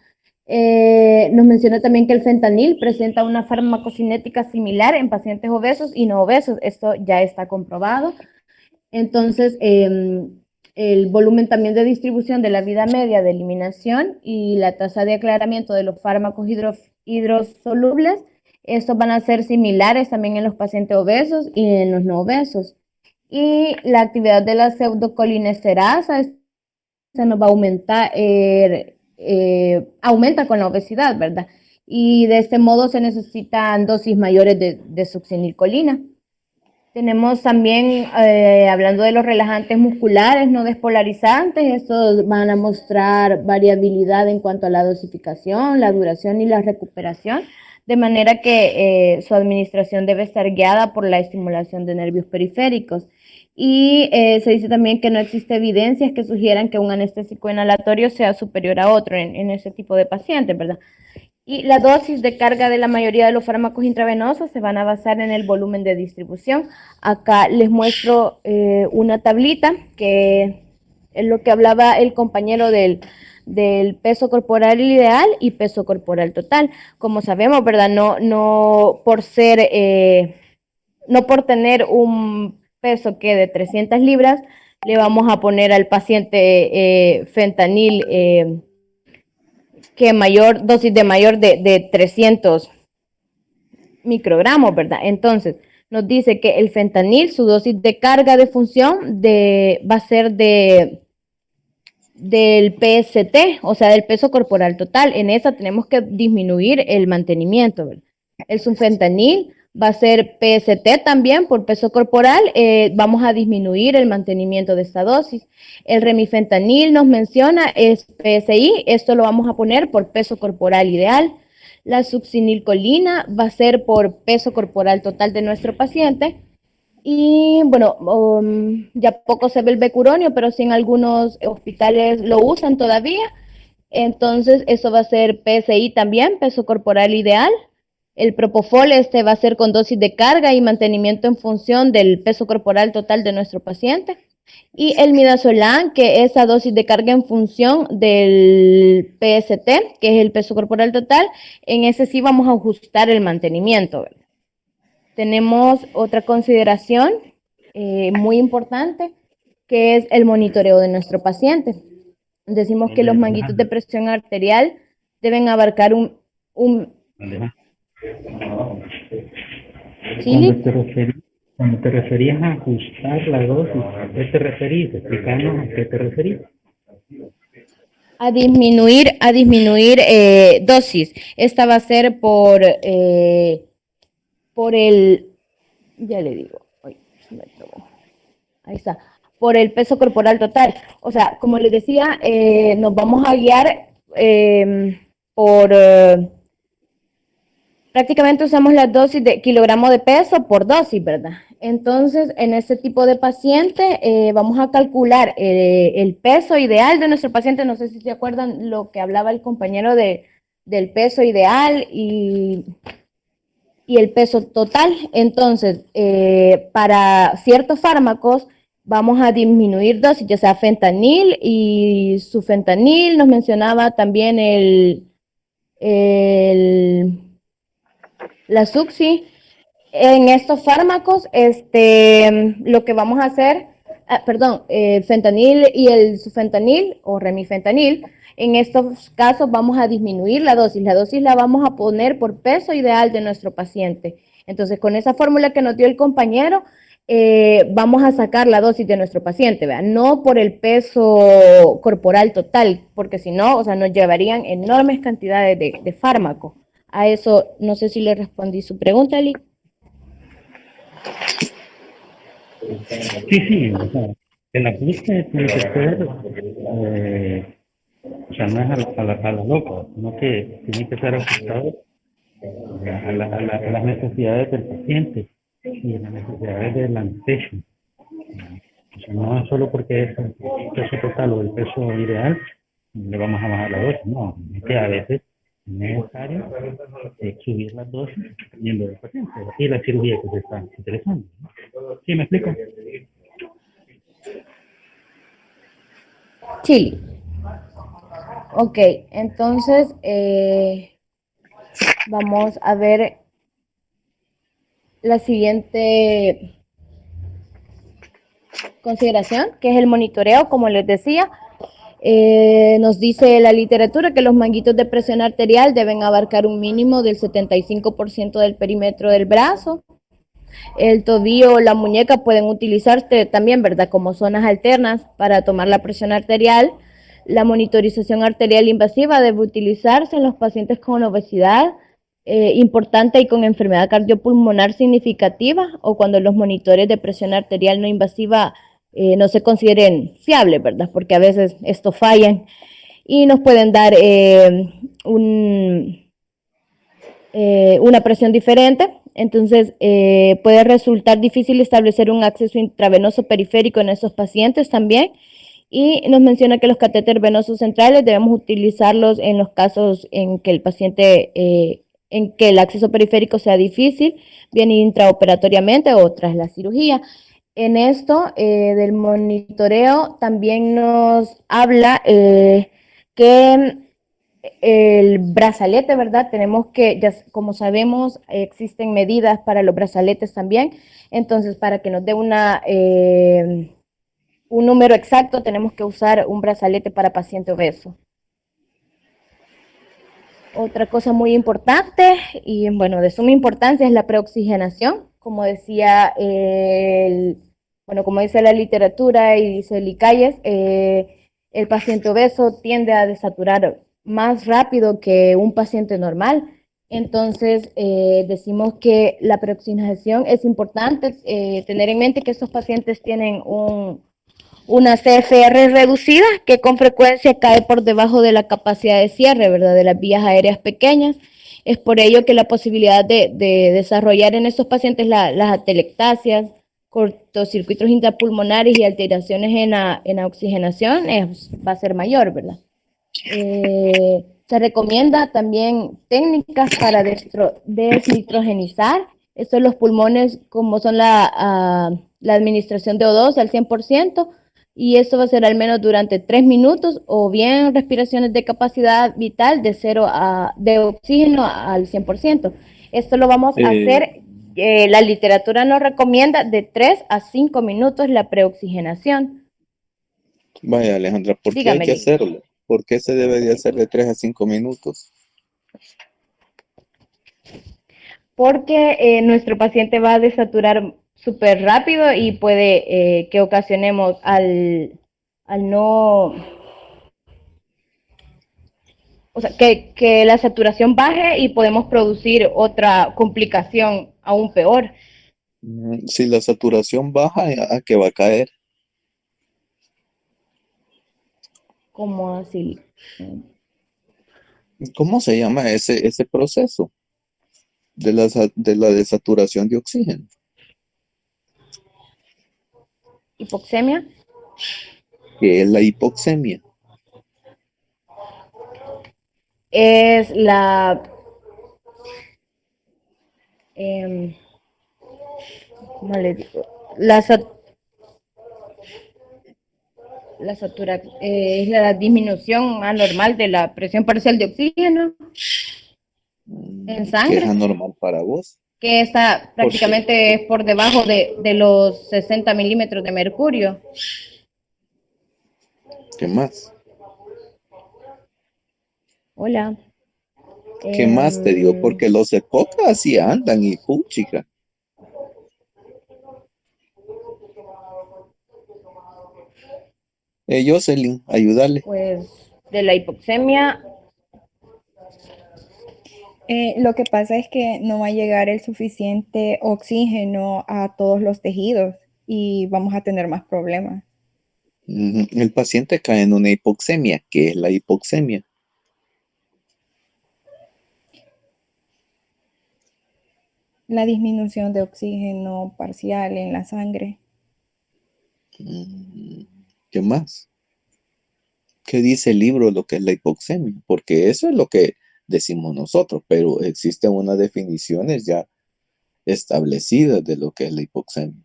Nos menciona también que el fentanil presenta una farmacocinética similar en pacientes obesos y no obesos. Esto ya está comprobado. Entonces, el volumen también de distribución de la vida media de eliminación y la tasa de aclaramiento de los fármacos hidrosolubles, estos van a ser similares también en los pacientes obesos y en los no obesos. Y la actividad de la pseudocolinesterasa se nos va a aumentar, aumenta con la obesidad, ¿verdad? Y de este modo se necesitan dosis mayores de succinilcolina. Tenemos también, hablando de los relajantes musculares no despolarizantes, estos van a mostrar variabilidad en cuanto a la dosificación, la duración y la recuperación, de manera que su administración debe estar guiada por la estimulación de nervios periféricos. Y se dice también que no existe evidencias que sugieran que un anestésico inhalatorio sea superior a otro en ese tipo de pacientes, ¿verdad? Y la dosis de carga de la mayoría de los fármacos intravenosos se van a basar en el volumen de distribución. Acá les muestro una tablita que es lo que hablaba el compañero del peso corporal ideal y peso corporal total. Como sabemos, ¿verdad? No por tener un peso que de 300 libras, le vamos a poner al paciente fentanil que dosis de mayor de 300 microgramos, ¿verdad? Entonces, nos dice que el fentanil, su dosis de carga de función va a ser del PST, o sea, del peso corporal total. En esa tenemos que disminuir el mantenimiento, ¿verdad? El sulfentanil va a ser PST también por peso corporal, vamos a disminuir el mantenimiento de esta dosis. El remifentanil nos menciona es PSI, esto lo vamos a poner por peso corporal ideal. La succinilcolina va a ser por peso corporal total de nuestro paciente. Y bueno, ya poco se ve el becuronio, pero sí en algunos hospitales lo usan todavía. Entonces, eso va a ser PSI también, peso corporal ideal. El propofol va a ser con dosis de carga y mantenimiento en función del peso corporal total de nuestro paciente. Y el midazolam, que es a dosis de carga en función del PST, que es el peso corporal total. En ese sí vamos a ajustar el mantenimiento, ¿verdad? Tenemos otra consideración muy importante, que es el monitoreo de nuestro paciente. Decimos que los manguitos de presión arterial deben abarcar un Cuando te referías a ajustar la dosis, ¿a qué te referís? Explícanos a qué te referís. A disminuir dosis. Esta va a ser por el, ya le digo, ahí está, por el peso corporal total. O sea, como les decía, nos vamos a guiar por, prácticamente usamos la dosis de kilogramo de peso por dosis, ¿verdad? Entonces, en este tipo de paciente, vamos a calcular el peso ideal de nuestro paciente. No sé si se acuerdan lo que hablaba el compañero del peso ideal y el peso total. Entonces, para ciertos fármacos vamos a disminuir dosis, ya sea fentanil y sulfentanil. Nos mencionaba también la succi. En estos fármacos, lo que vamos a hacer, fentanil y el sulfentanil o remifentanil, en estos casos vamos a disminuir la dosis. La dosis la vamos a poner por peso ideal de nuestro paciente. Entonces, con esa fórmula que nos dio el compañero, vamos a sacar la dosis de nuestro paciente, ¿verdad? No por el peso corporal total, porque si no, o sea, nos llevarían enormes cantidades de fármaco. A eso, no sé si le respondí su pregunta, Eli. Sí, o sea, el ajuste tiene que ser, o sea, no es a la loca, sino que tiene que ser ajustado a las necesidades del paciente y a las necesidades del anestesio. O sea, no es solo porque es el peso total o el peso ideal, le vamos a bajar la dosis, no, es que a veces es necesario subir las dosis dependiendo del paciente y la cirugía que se está interesando. ¿Sí me explico? Sí. Ok, entonces vamos a ver la siguiente consideración, que es el monitoreo, como les decía. Nos dice la literatura que los manguitos de presión arterial deben abarcar un mínimo del 75% del perímetro del brazo. El tobillo o la muñeca pueden utilizarse también, ¿verdad?, como zonas alternas para tomar la presión arterial. La monitorización arterial invasiva debe utilizarse en los pacientes con obesidad importante y con enfermedad cardiopulmonar significativa, o cuando los monitores de presión arterial no invasiva no se consideren fiables, ¿verdad? Porque a veces estos fallan y nos pueden dar una presión diferente. Entonces, puede resultar difícil establecer un acceso intravenoso periférico en esos pacientes también. Y nos menciona que los catéteres venosos centrales debemos utilizarlos en los casos en que el paciente, en que el acceso periférico sea difícil, bien intraoperatoriamente o tras la cirugía. En esto del monitoreo también nos habla que el brazalete, ¿verdad? Tenemos que, ya, como sabemos, existen medidas para los brazaletes también. Entonces, para que nos dé un número exacto, tenemos que usar un brazalete para paciente obeso. Otra cosa muy importante y bueno, de suma importancia es la preoxigenación. Como decía, bueno, como dice la literatura y dice Licayes, el paciente obeso tiende a desaturar más rápido que un paciente normal. Entonces, decimos que la preoxigenación es importante, tener en mente que estos pacientes tienen una CFR reducida que con frecuencia cae por debajo de la capacidad de cierre, ¿verdad? De las vías aéreas pequeñas. Es por ello que la posibilidad de desarrollar en estos pacientes las atelectasias, cortocircuitos intrapulmonares y alteraciones en la oxigenación va a ser mayor, ¿verdad? Se recomienda también técnicas para desnitrogenizar. Estos los pulmones, como son la administración de O2 al 100%, y esto va a ser al menos durante 3 minutos, o bien respiraciones de capacidad vital de oxígeno al 100%. Esto lo vamos a hacer, la literatura nos recomienda de 3 a 5 minutos la preoxigenación. Vaya, Alejandra, ¿por qué hay Dígame, que Lili. hacerlo? ¿Por qué se debe de hacer de 3 a 5 minutos? Porque nuestro paciente va a desaturar súper rápido y puede que ocasionemos al no, o sea, que la saturación baje y podemos producir otra complicación aún peor. Si la saturación baja, ¿a qué va a caer? Como así. ¿Cómo se llama ese proceso de la desaturación de oxígeno? Hipoxemia ¿Qué es la hipoxemia? es ¿cómo le digo? Es la disminución anormal de la presión parcial de oxígeno en ¿Qué es sangre, anormal para vos? que está ¿Por qué? prácticamente por debajo de los 60 milímetros de mercurio. ¿Qué más? Hola. ¿Qué más te digo? Porque los EPOC así andan y puchica. Jocelyn, ayúdale. Pues de la hipoxemia, Lo que pasa es que no va a llegar el suficiente oxígeno a todos los tejidos y vamos a tener más problemas. El paciente cae en una hipoxemia. ¿Qué es la hipoxemia? La disminución de oxígeno parcial en la sangre. ¿Qué más? ¿Qué dice el libro lo que es la hipoxemia? Porque eso es lo que decimos nosotros, pero existen unas definiciones ya establecidas de lo que es la hipoxemia.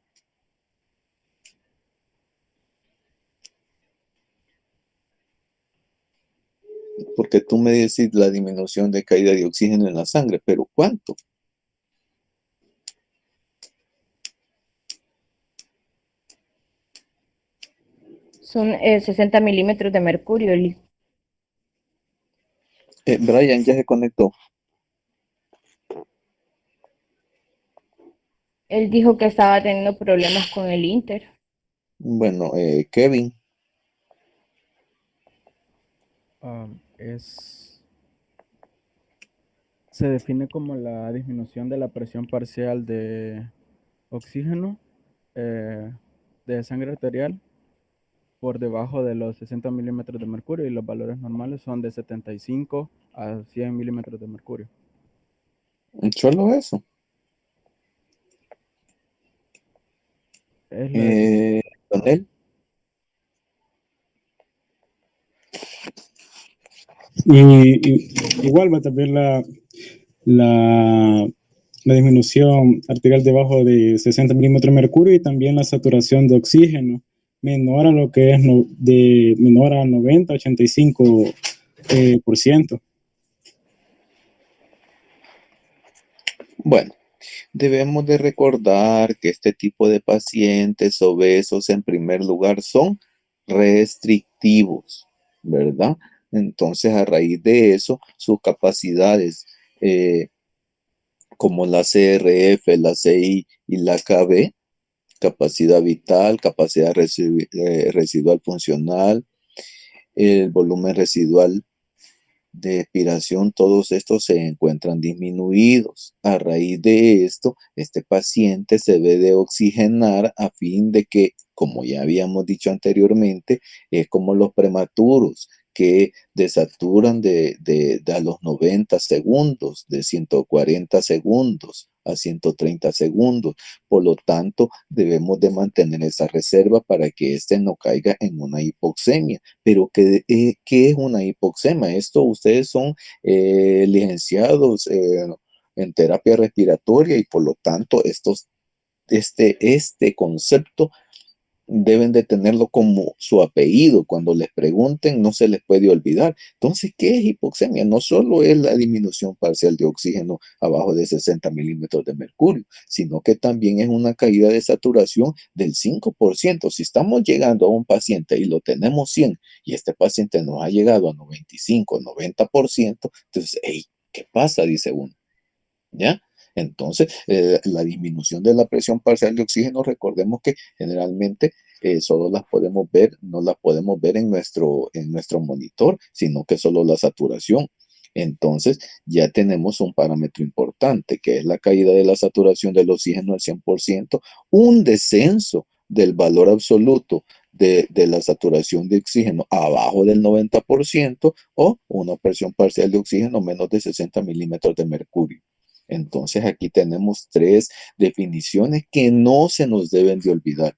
Porque tú me decís la disminución de caída de oxígeno en la sangre, pero ¿cuánto? son 60 milímetros de mercurio. Brian ya se conectó. Él dijo que estaba teniendo problemas con el Inter. Bueno, Kevin, Se define como la disminución de la presión parcial de oxígeno de sangre arterial por debajo de los 60 milímetros de mercurio, y los valores normales son de 75 a 100 milímetros de mercurio. solo eso. Es la definición. Donel, Igual va también la disminución arterial debajo de 60 milímetros de mercurio y también la saturación de oxígeno menor a lo que es menor a 90, 85%. Bueno, debemos de recordar que este tipo de pacientes obesos en primer lugar son restrictivos, ¿verdad? Entonces, a raíz de eso, sus capacidades como la CRF, la CI y la KB, capacidad vital, capacidad residual funcional, el volumen residual de expiración, todos estos se encuentran disminuidos. A raíz de esto, este paciente se debe de oxigenar a fin de que, como ya habíamos dicho anteriormente, es como los prematuros que desaturan de a los 90 segundos, de 140 segundos a 130 segundos. Por lo tanto, debemos de mantener esa reserva para que éste no caiga en una hipoxemia. Pero, ¿qué es una hipoxemia? Esto ustedes son licenciados en terapia respiratoria y por lo tanto este concepto deben de tenerlo como su apellido. Cuando les pregunten, no se les puede olvidar. Entonces, ¿qué es hipoxemia? No solo es la disminución parcial de oxígeno abajo de 60 milímetros de mercurio, sino que también es una caída de saturación del 5%. Si estamos llegando a un paciente y lo tenemos 100 y este paciente nos ha llegado a 95, 90%, entonces, hey, ¿qué pasa? Dice uno. ¿Ya? Entonces, la disminución de la presión parcial de oxígeno, recordemos que generalmente solo las podemos ver, no las podemos ver en nuestro monitor, sino que solo la saturación. Entonces, ya tenemos un parámetro importante, que es la caída de la saturación del oxígeno al 100%, un descenso del valor absoluto de la saturación de oxígeno abajo del 90% o una presión parcial de oxígeno menos de 60 milímetros de mercurio. Entonces aquí tenemos tres definiciones que no se nos deben de olvidar.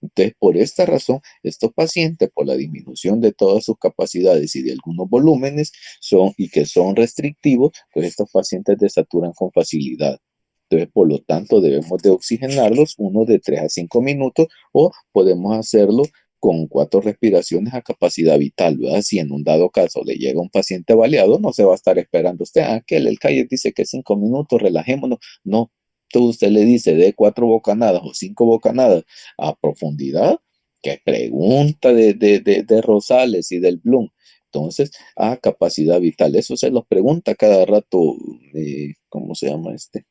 Entonces, por esta razón, estos pacientes, por la disminución de todas sus capacidades y de algunos volúmenes y que son restrictivos, pues estos pacientes desaturan con facilidad. Entonces, por lo tanto, debemos de oxigenarlos uno de 3 a 5 minutos o podemos hacerlo con 4 respiraciones a capacidad vital, ¿verdad? Si en un dado caso le llega un paciente baleado, no se va a estar esperando usted, el Calle dice que 5 minutos, relajémonos. No, usted le dice de 4 bocanadas o 5 bocanadas a profundidad, que pregunta de Rosales y del Bloom. Entonces, a capacidad vital, eso se los pregunta cada rato, ¿cómo se llama este?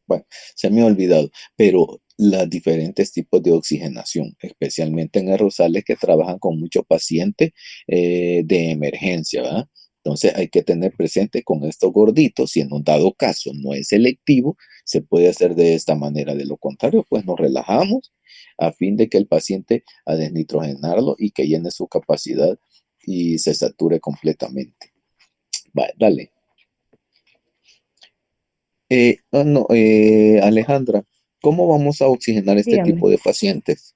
Bueno, se me ha olvidado, pero los diferentes tipos de oxigenación, especialmente en aerosales que trabajan con muchos pacientes de emergencia, ¿verdad? Entonces hay que tener presente con estos gorditos, si en un dado caso no es selectivo, se puede hacer de esta manera. De lo contrario, pues nos relajamos a fin de que el paciente a desnitrogenarlo y que llene su capacidad y se sature completamente. Vale, dale. Alejandra, ¿cómo vamos a oxigenar este Dígame. tipo de pacientes?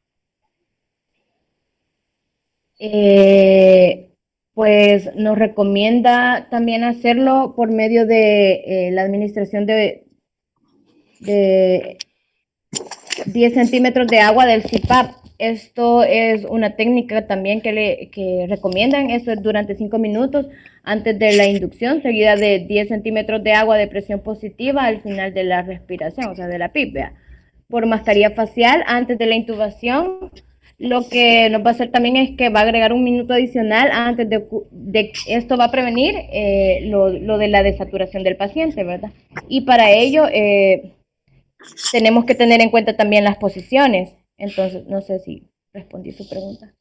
Pues nos recomienda también hacerlo por medio de la administración de 10 centímetros de agua del CPAP. Esto es una técnica también que recomiendan. Esto es durante 5 minutos antes de la inducción, seguida de 10 centímetros de agua de presión positiva al final de la respiración, o sea, de la PIP. Por mascarilla facial antes de la intubación. Lo que nos va a hacer también es que va a agregar un minuto adicional antes de esto va a prevenir lo de la desaturación del paciente, ¿verdad? Y para ello tenemos que tener en cuenta también las posiciones. Entonces, no sé si respondí su pregunta.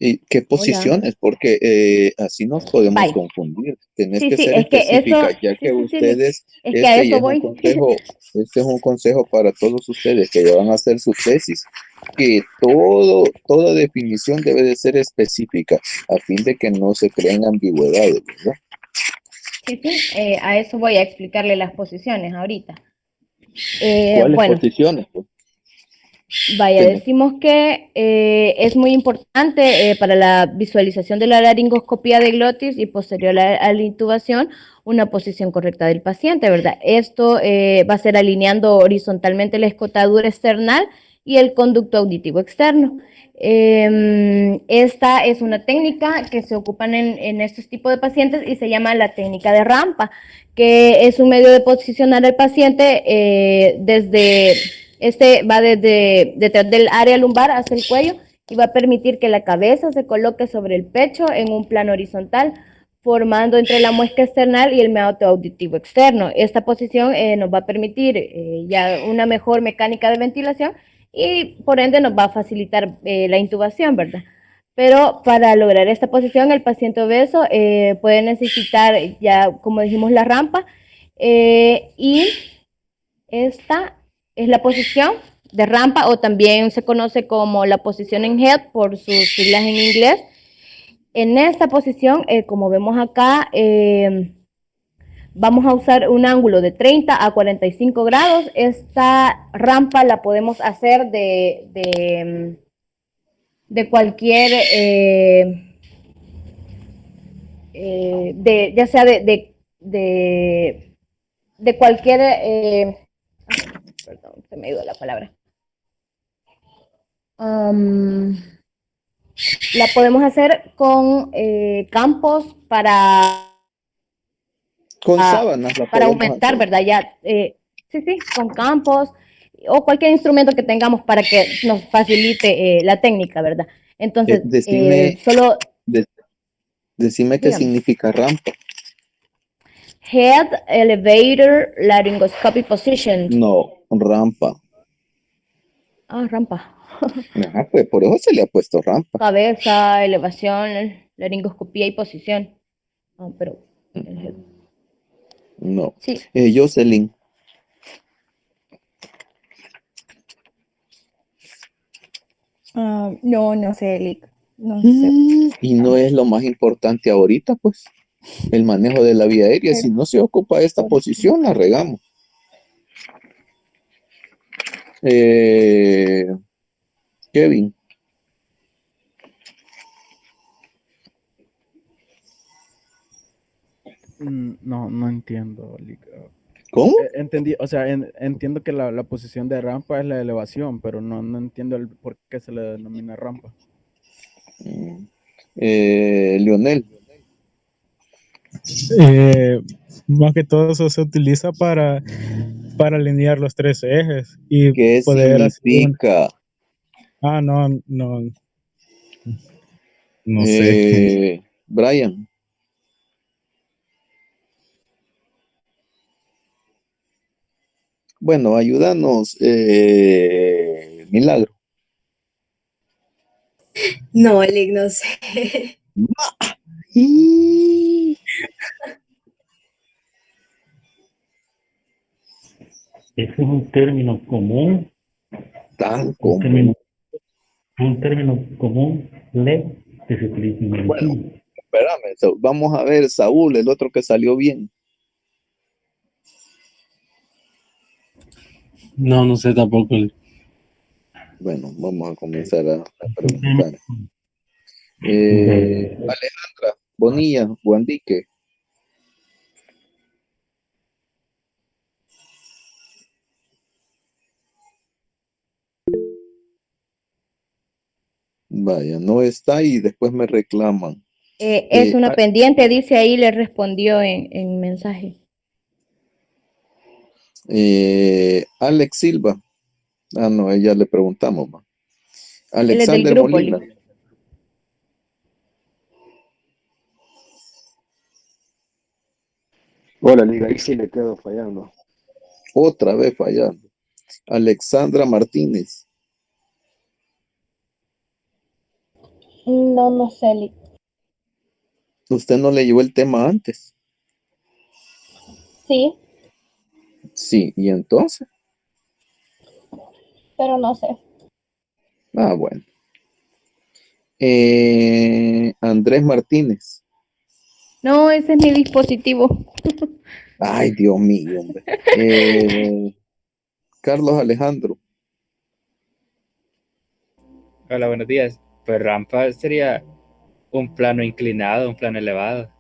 ¿Y qué posiciones? Porque así nos podemos Bye. confundir. Tenés Sí, que sí, ser es que específica, eso, ya que sí, ustedes, es que a eso voy. este es un consejo para todos ustedes que van a hacer su tesis, que toda definición debe de ser específica, a fin de que no se creen ambigüedades, ¿verdad? Sí, sí, a eso voy a explicarle las posiciones ahorita. ¿Cuáles Bueno, posiciones, pues? vaya, Tenés. decimos que es muy importante para la visualización de la laringoscopía de glotis y posterior a la intubación una posición correcta del paciente, ¿verdad? Esto va a ser alineando horizontalmente la escotadura external y el conducto auditivo externo. Esta es una técnica que se ocupan en estos tipos de pacientes y se llama la técnica de rampa, que es un medio de posicionar al paciente va desde detrás del área lumbar hacia el cuello y va a permitir que la cabeza se coloque sobre el pecho en un plano horizontal, formando entre la muesca external y el meato auditivo externo. Esta posición nos va a permitir ya una mejor mecánica de ventilación y por ende nos va a facilitar la intubación, ¿verdad? Pero para lograr esta posición, el paciente obeso puede necesitar ya, como dijimos, la rampa y esta es la posición de rampa o también se conoce como la posición en head por sus siglas en inglés. En esta posición, como vemos acá, vamos a usar un ángulo de 30 a 45 grados. Esta rampa la podemos hacer de cualquier, ya sea de cualquier, perdón, se me ha ido la palabra. La podemos hacer con campos Con sábanas la para podemos aumentar, hacer. ¿verdad? Ya, sí, sí, con campos o cualquier instrumento que tengamos para que nos facilite la técnica, ¿verdad? Entonces, Decime, solo, de- decime qué dígame, significa rampa. head elevator laryngoscopy position. No, rampa. Ah, rampa. Ajá, pues por eso se le ha puesto rampa. Cabeza, elevación, laringoscopía y posición. Ah, pero el head. No. Sí. Jocelyn, No, no sé, Lick. No sé. y no es lo más importante ahorita, pues, el manejo de la vía aérea. Si no se ocupa esta posición, la regamos. Kevin, No, no entiendo. ¿cómo? Entendí, o sea, entiendo que la posición de rampa es la elevación, pero no entiendo el por qué se le denomina rampa. Lionel, Más que todo eso se utiliza para alinear los tres ejes y ¿qué poder hacer significa? no sé. Brian, bueno, ayúdanos, Milagro. No, Lick, no sé. Y Ese es un término común, tan un común. término común, que se utiliza en Bueno, medicina. espérame, vamos a ver, Saúl, el otro que salió bien. No, no sé tampoco. Bueno, vamos a comenzar a Un término preguntar. de- Alejandra Bonilla, Guandique. Vaya, no está y después me reclaman. Es una pendiente, dice ahí, le respondió en mensaje. Alex Silva. Ah, no, ella le preguntamos. Va. Él es del Alexander grupo, Molina. Hola, Liga, ahí sí le quedo fallando. Otra vez fallando. Alexandra Martínez. No, no sé, Lick. Usted no le llevó el tema antes. Sí, Sí, y entonces. pero no sé. Ah, bueno. Andrés Martínez. No, ese es mi dispositivo. Ay, Dios mío, hombre. Carlos Alejandro. Hola, buenos días. Pues rampa sería un plano inclinado, un plano elevado.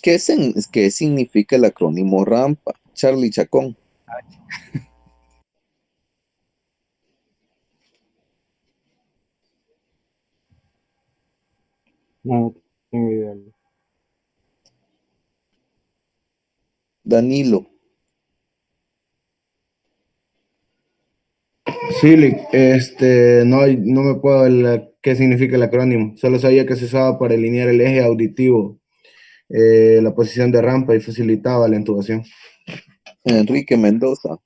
¿Qué significa el acrónimo rampa? Charlie Chacón. No tengo idea. Danilo. Sí, no me puedo qué significa el acrónimo. Solo sabía que se usaba para alinear el eje auditivo, la posición de rampa y facilitaba la intubación. Enrique Mendoza.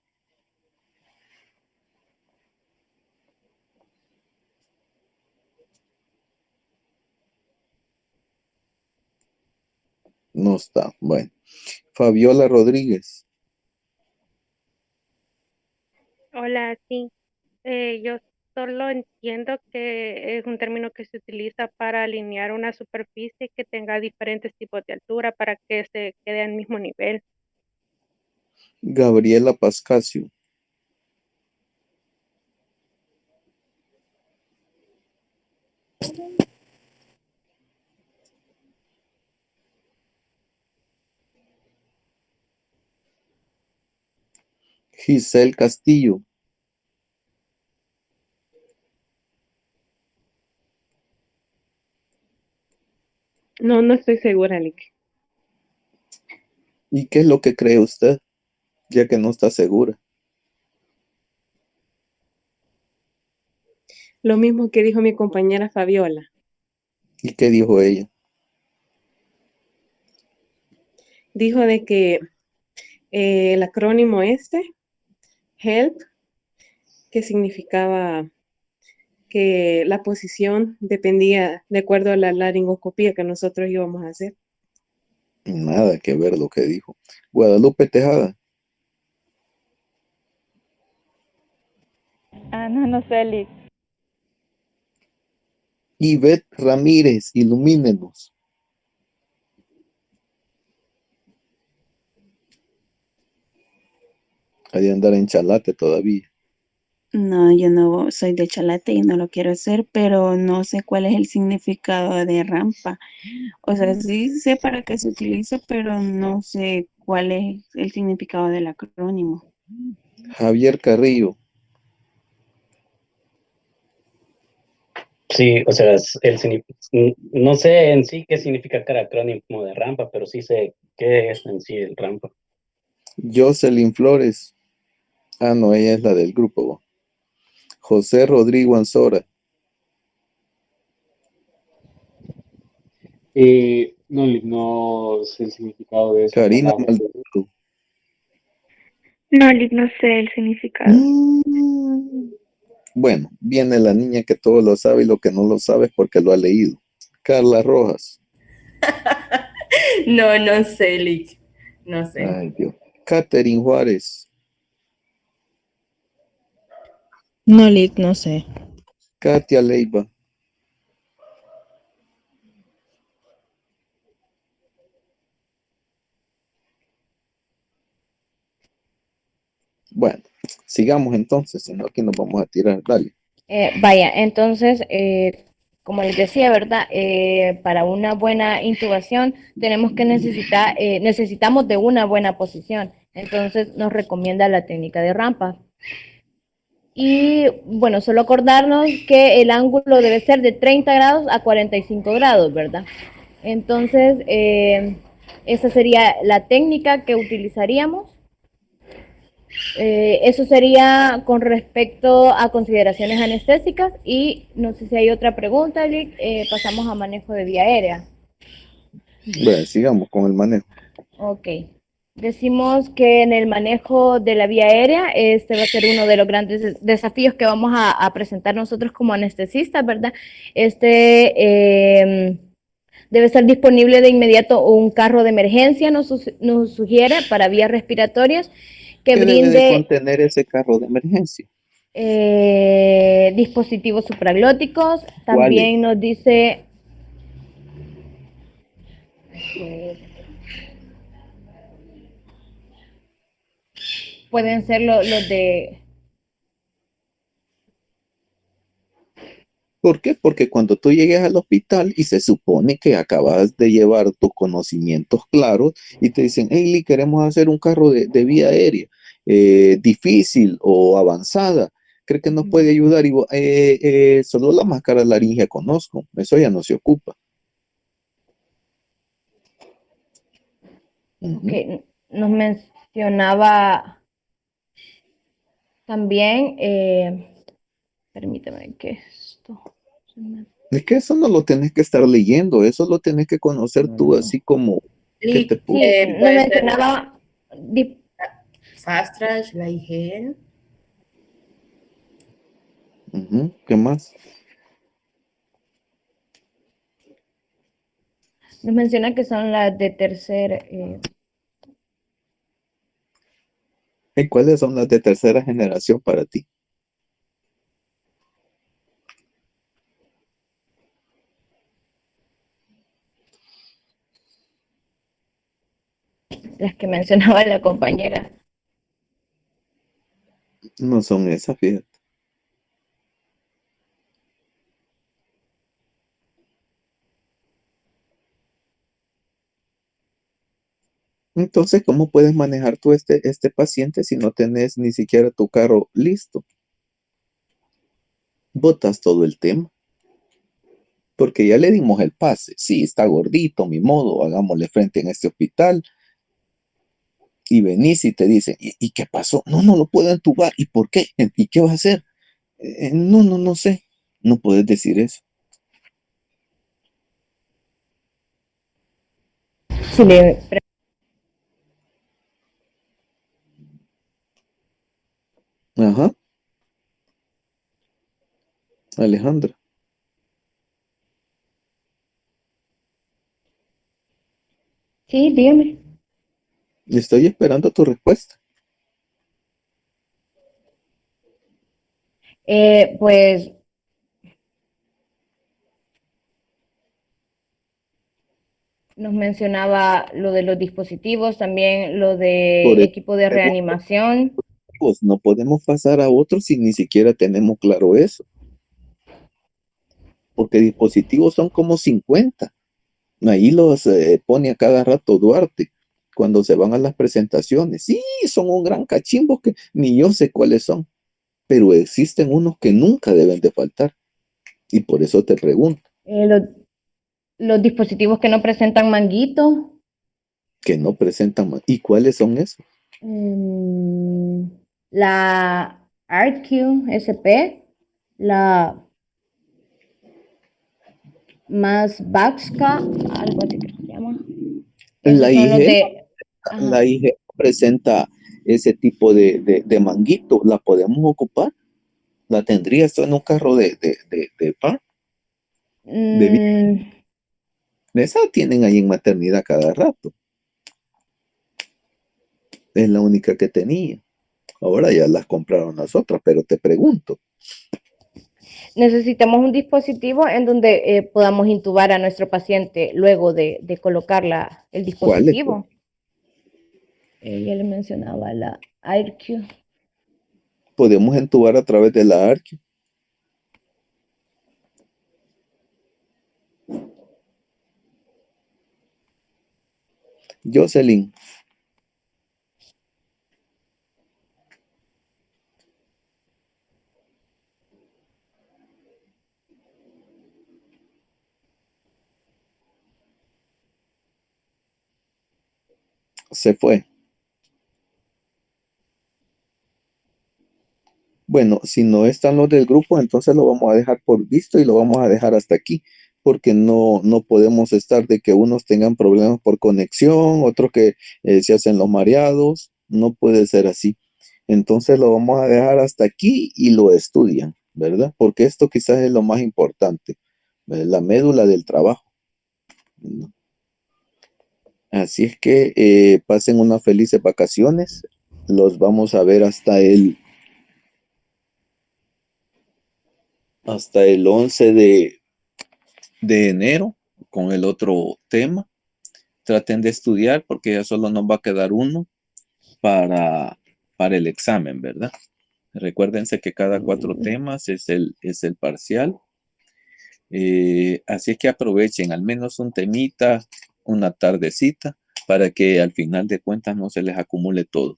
No está. Bueno. Fabiola Rodríguez. Hola, sí. Yo solo entiendo que es un término que se utiliza para alinear una superficie que tenga diferentes tipos de altura para que se quede al mismo nivel. Gabriela Pascasio. Giselle Castillo. No estoy segura, Lick. ¿Y qué es lo que cree usted? Ya que no está segura. Lo mismo que dijo mi compañera Fabiola. ¿Y qué dijo ella? Dijo de que el acrónimo HELP, que significaba que la posición dependía de acuerdo a la laringoscopía que nosotros íbamos a hacer. Nada que ver lo que dijo. Guadalupe Tejada. No sé, Lick. Ivette Ramírez, ilumínenos. Hay de andar en Chalate todavía. No, yo no soy de Chalate y no lo quiero hacer, pero no sé cuál es el significado de rampa. O sea, sí sé para qué se utiliza, pero no sé cuál es el significado del acrónimo. Javier Carrillo. Sí, o sea, no sé en sí qué significa cada acrónimo de rampa, pero sí sé qué es en sí el rampa. Jocelyn Flores. Ah, no, ella es la del grupo. José Rodrigo Ansora. No, Lick, no sé el significado de eso. Karina Ojalá. Maldonado. No, Lick, no sé el significado. Bueno, viene la niña que todo lo sabe y lo que no lo sabe es porque lo ha leído. Carla Rojas. No sé, Lick. No sé. Ay, Dios. Catherine Juárez. No, Lick, no sé. Katia Leiva. Bueno, sigamos entonces, si no aquí nos vamos a tirar. Dale. Vaya, entonces, como les decía, ¿verdad? Para una buena intubación necesitamos de una buena posición. Entonces nos recomienda la técnica de rampa. Y bueno, solo acordarnos que el ángulo debe ser de 30 grados a 45 grados, ¿verdad? Entonces, esa sería la técnica que utilizaríamos. Eso sería con respecto a consideraciones anestésicas y no sé si hay otra pregunta, Lick, pasamos a manejo de vía aérea. Bueno, sigamos con el manejo. Ok. Decimos que en el manejo de la vía aérea, este va a ser uno de los grandes desafíos que vamos a presentar nosotros como anestesistas, ¿verdad? Debe estar disponible de inmediato un carro de emergencia, nos sugiere, para vías respiratorias, que ¿Qué debe de brinde contener ese carro de emergencia? dispositivos supraglóticos. ¿Cuáles? También nos dice Pues, pueden ser los de... ¿Por qué? Porque cuando tú llegues al hospital y se supone que acabas de llevar tus conocimientos claros y te dicen, hey, Lee, queremos hacer un carro de vía aérea, difícil o avanzada, ¿cree que nos puede ayudar? Y vos, solo la máscara laringia conozco, eso ya no se ocupa. Ok, nos mencionaba también, permítame que esto... Es que eso no lo tenés que estar leyendo, eso lo tenés que conocer tú así como que te Lick, puso. Sí, nos puede ser mencionaba... Fast Trash, la IGN. Ujú, ¿qué más? Nos menciona que son las de tercer... ¿Y cuáles son las de tercera generación para ti? las que mencionaba la compañera. No son esas, fíjate. Entonces, ¿cómo puedes manejar tú este paciente si no tenés ni siquiera tu carro listo? Botas todo el tema. Porque ya le dimos el pase. Sí, está gordito, mi modo, hagámosle frente en este hospital. Y venís y te dicen, ¿y qué pasó? No, no lo puedo entubar. ¿Y por qué? ¿Y qué va a hacer? No sé. No puedes decir eso. Si le Ajá. Alejandra, Sí, dígame. estoy esperando tu respuesta. Pues nos mencionaba lo de los dispositivos, también lo Por de eso equipo de tenemos reanimación. pues no podemos pasar a otros si ni siquiera tenemos claro eso. Porque dispositivos son como 50. Ahí los pone a cada rato Duarte cuando se van a las presentaciones. Sí, son un gran cachimbo que ni yo sé cuáles son, pero existen unos que nunca deben de faltar. Y por eso te pregunto, eh, lo- los dispositivos que no presentan manguito. que no presentan más. ¿Y cuáles son esos? La RQ SP, la más Baxka, algo así que se llama. La Esos son los IG, de... la Ajá. IG presenta ese tipo de manguito. ¿La podemos ocupar? ¿La tendría esto en un carro de par? Mm, Esa tienen ahí en maternidad cada rato. Es la única que tenía. Ahora ya las compraron las otras, pero te pregunto, necesitamos un dispositivo en donde podamos intubar a nuestro paciente luego de colocar el ¿cuáles, pues? dispositivo. Ya le mencionaba la AirQ. Podemos entubar a través de la ARQ. Jocelyn, se fue. Bueno, si no están los del grupo, entonces lo vamos a dejar por visto y lo vamos a dejar hasta aquí, porque no podemos estar de que unos tengan problemas por conexión, otros que se hacen los mareados, no puede ser así. Entonces lo vamos a dejar hasta aquí y lo estudian, ¿verdad? Porque esto quizás es lo más importante, la médula del trabajo, ¿no? Así es que pasen unas felices vacaciones. Los vamos a ver hasta el 11 de enero con el otro tema. traten de estudiar porque ya solo nos va a quedar uno para el examen, ¿verdad? Recuérdense que cada 4 temas es el parcial. Así es que aprovechen al menos un temita, una tardecita, para que al final de cuentas no se les acumule todo.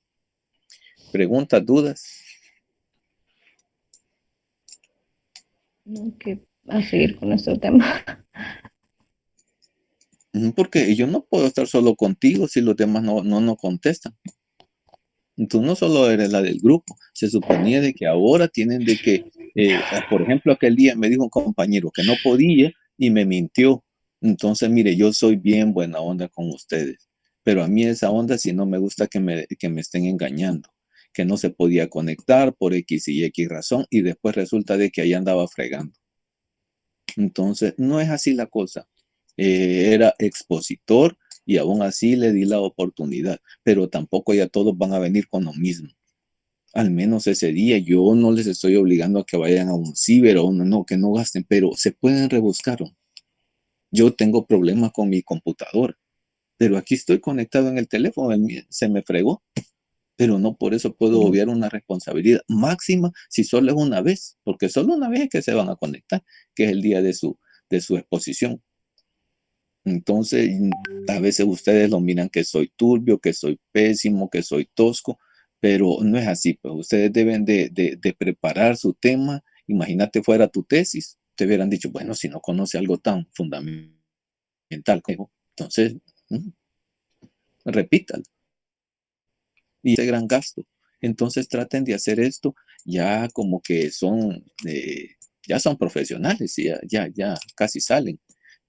¿Preguntas, dudas? No, que a seguir con nuestro tema. Porque yo no puedo estar solo contigo si los demás no contestan. Tú no solo eres la del grupo, se suponía de que ahora tienen de que, por ejemplo, aquel día me dijo un compañero que no podía y me mintió. Entonces, mire, yo soy bien buena onda con ustedes, pero a mí esa onda sí no me gusta que me estén engañando, que no se podía conectar por X y X razón y después resulta de que ahí andaba fregando. Entonces, no es así la cosa. Era expositor y aún así le di la oportunidad, pero tampoco ya todos van a venir con lo mismo. Al menos ese día yo no les estoy obligando a que vayan a un ciber o no, que no gasten, pero se pueden rebuscar. Yo tengo problemas con mi computadora, pero aquí estoy conectado en el teléfono, se me fregó, pero no por eso puedo obviar una responsabilidad máxima si solo es una vez, porque solo una vez es que se van a conectar, que es el día de su exposición. Entonces, a veces ustedes lo miran que soy turbio, que soy pésimo, que soy tosco, pero no es así. Pues ustedes deben de preparar su tema. Imagínate fuera tu tesis. Te hubieran dicho, bueno, si no conoce algo tan fundamental, entonces, repítalo. Y ese gran gasto. Entonces traten de hacer esto ya como que son, ya son profesionales, y ya casi salen.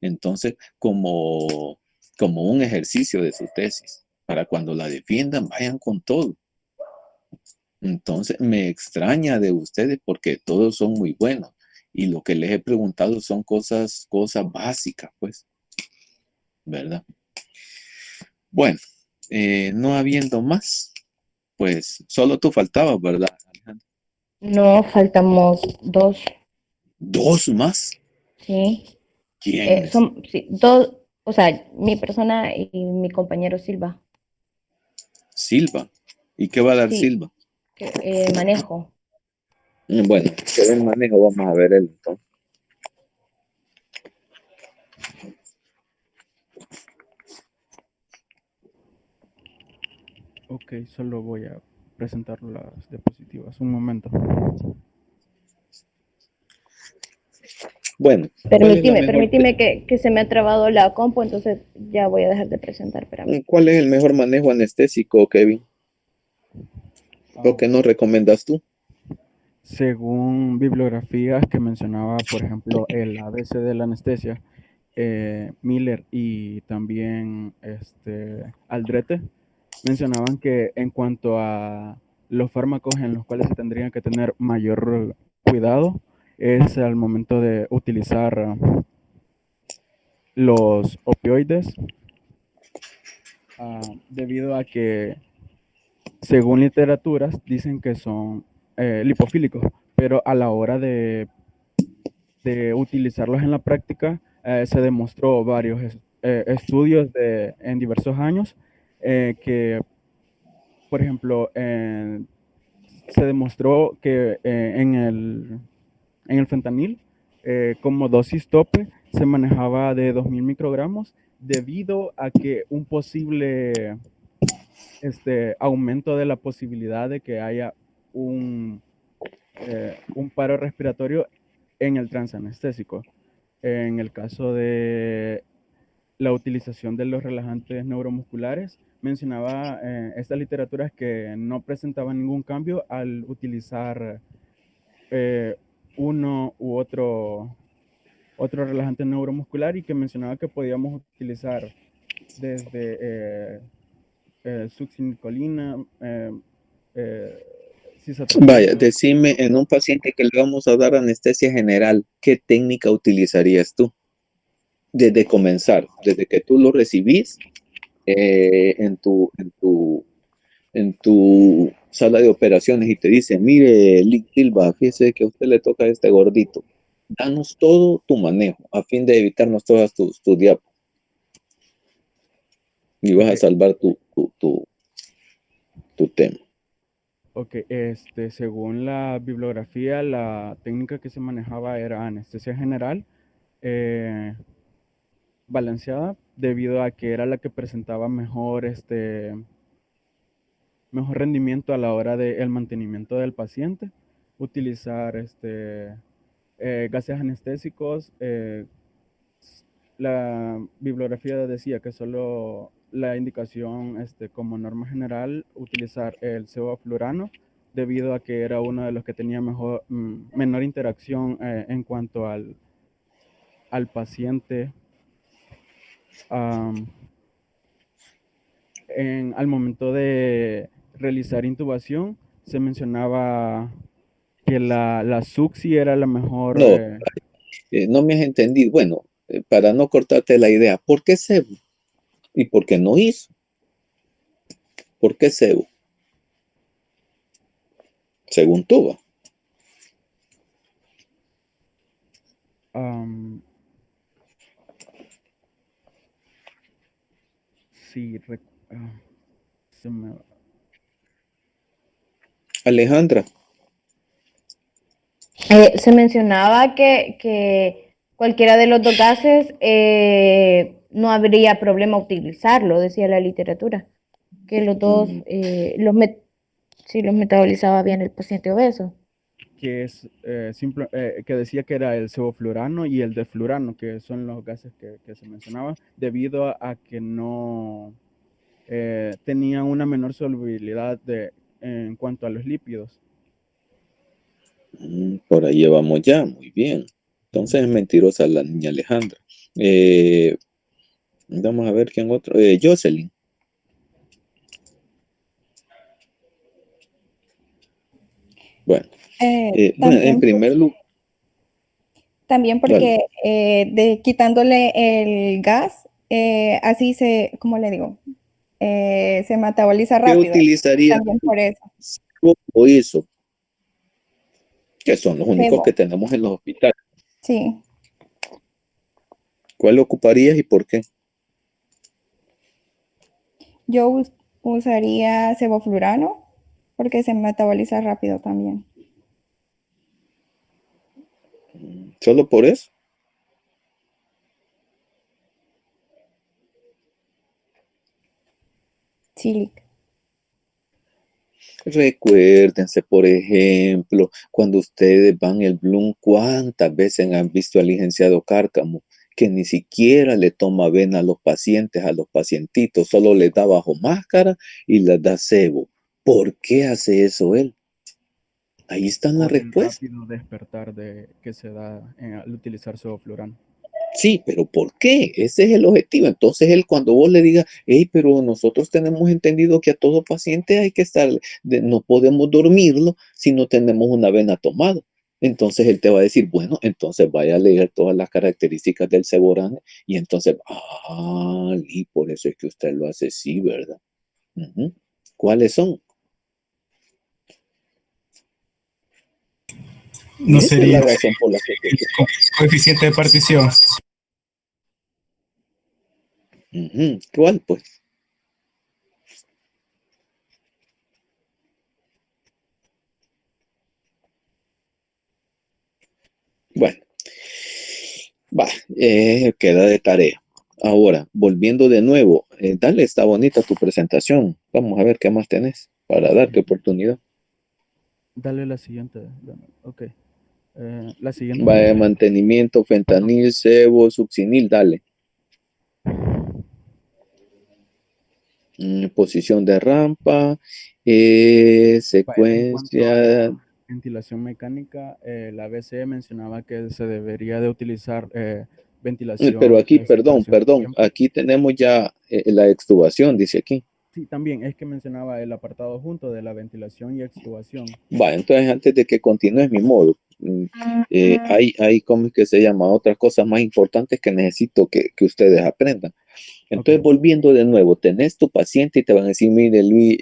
Entonces, como un ejercicio de su tesis, para cuando la defiendan, vayan con todo. Entonces, me extraña de ustedes porque todos son muy buenos. Y lo que les he preguntado son cosas básicas, pues, ¿verdad? Bueno, no habiendo más, pues solo tú faltabas, ¿verdad, Alejandra? No, faltamos 2. ¿2 más? Sí. ¿Quiénes? Son 2, o sea, mi persona y mi compañero Silva. Silva. ¿Y qué va a dar Sí, Silva? manejo. Bueno, que den manejo, vamos a ver él entonces. Ok, solo voy a presentar las diapositivas. Un momento. Bueno, Permíteme que se me ha trabado la compu, entonces ya voy a dejar de presentar. Espérame. ¿Cuál es el mejor manejo anestésico, Kevin? ¿Lo que nos recomiendas tú? Según bibliografías que mencionaba, por ejemplo, el ABC de la anestesia, Miller y también Aldrete, mencionaban que en cuanto a los fármacos en los cuales se tendrían que tener mayor cuidado es al momento de utilizar los opioides, debido a que, según literaturas, dicen que son lipofílicos, pero a la hora de utilizarlos en la práctica, se demostró varios estudios en diversos años que, por ejemplo, se demostró que en el fentanil, como dosis tope, se manejaba de 2.000 microgramos debido a que un posible aumento de la posibilidad de que haya un paro respiratorio en el trance anestésico. En el caso de la utilización de los relajantes neuromusculares, mencionaba estas literaturas que no presentaban ningún cambio al utilizar uno u otro relajante neuromuscular, y que mencionaba que podíamos utilizar desde succinilcolina, cisatorina. Vaya, decime, en un paciente que le vamos a dar anestesia general, ¿qué técnica utilizarías tú? Desde comenzar, desde que tú lo recibís en tu sala de operaciones y te dicen, mire, Silva, fíjese que a usted le toca a este gordito. Danos todo tu manejo a fin de evitarnos todas tus diapos. Y vas a Ok. salvar tu tema. Ok, según la bibliografía, la técnica que se manejaba era anestesia general balanceada, debido a que era la que presentaba mejor rendimiento a la hora del mantenimiento del paciente. Utilizar gases anestésicos. La bibliografía decía que solo la indicación, como norma general, utilizar el sevoflurano, debido a que era uno de los que tenía menor interacción en cuanto al paciente am, al momento de realizar intubación. Se mencionaba que la Suxi era la mejor. No, no me has entendido. Bueno, para no cortarte la idea, ¿por qué Sebo? ¿Y por qué no hizo? ¿Por qué Sebo? Según tú, ¿va? am, sí, se me- Alejandra, Se mencionaba que cualquiera de los dos gases no habría problema utilizarlo, decía la literatura, que los dos sí los metabolizaba bien el paciente obeso. que es que decía que era el sevoflurano y el deflurano, que son los gases que se mencionaba, debido a que no tenían una menor solubilidad en cuanto a los lípidos. por ahí vamos ya, muy bien. Entonces es mentirosa la niña Alejandra. Vamos a ver quién otro. Jocelyn. Bueno, bueno, en También, primer lugar, también dale. porque quitándole el gas, así ¿cómo le digo? Se metaboliza ¿Qué rápido. utilizarías También por eso. o eso? Que son los únicos que Sebo, tenemos en los hospitales. sí. ¿Cuál ocuparías y por qué? Yo usaría sevoflurano porque se metaboliza rápido también. ¿Solo por eso? Chilic. Recuérdense, por ejemplo, cuando ustedes van el Bloom, ¿cuántas veces han visto al licenciado Cárcamo que ni siquiera le toma avena a los pacientes, a los pacientitos, solo les da bajo máscara y les da cebo? ¿Por qué hace eso él? Ahí están las Por el respuestas. rápido despertar que se da al utilizar sevoflurano. Sí, pero ¿por qué? Ese es el objetivo. Entonces él cuando vos le digas, hey, pero nosotros tenemos entendido que a todo paciente hay que estar, no podemos dormirlo si no tenemos una vena tomada. Entonces él te va a decir, bueno, entonces vaya a leer todas las características del Seborane y entonces, y por eso es que usted lo hace así, ¿verdad? Ujú. ¿Cuáles son? No Esa es sería la razón por la que te coeficiente de partición. Ujú. ¿Cuál, pues? Bueno, va, queda de tarea. Ahora, volviendo de nuevo, dale, está bonita tu presentación. Vamos a ver qué más tenés para darte oportunidad. Dale la siguiente. Ok. La siguiente. Va de mantenimiento, fentanil, sebo, succinil, dale. Posición de rampa, En cuanto a secuencia. la ventilación mecánica, la BCE mencionaba que se debería de utilizar Pero ventilación aquí, perdón, presión perdón, tiempo. aquí tenemos ya la extubación, dice aquí. Sí, también es que mencionaba el apartado junto de la ventilación y extubación. Va, entonces antes de que continúes mi modo, hay ¿cómo es que se llama? Otras cosas más importantes que necesito que ustedes aprendan. Entonces, volviendo de nuevo, tenés tu paciente y te van a decir, mire Luis,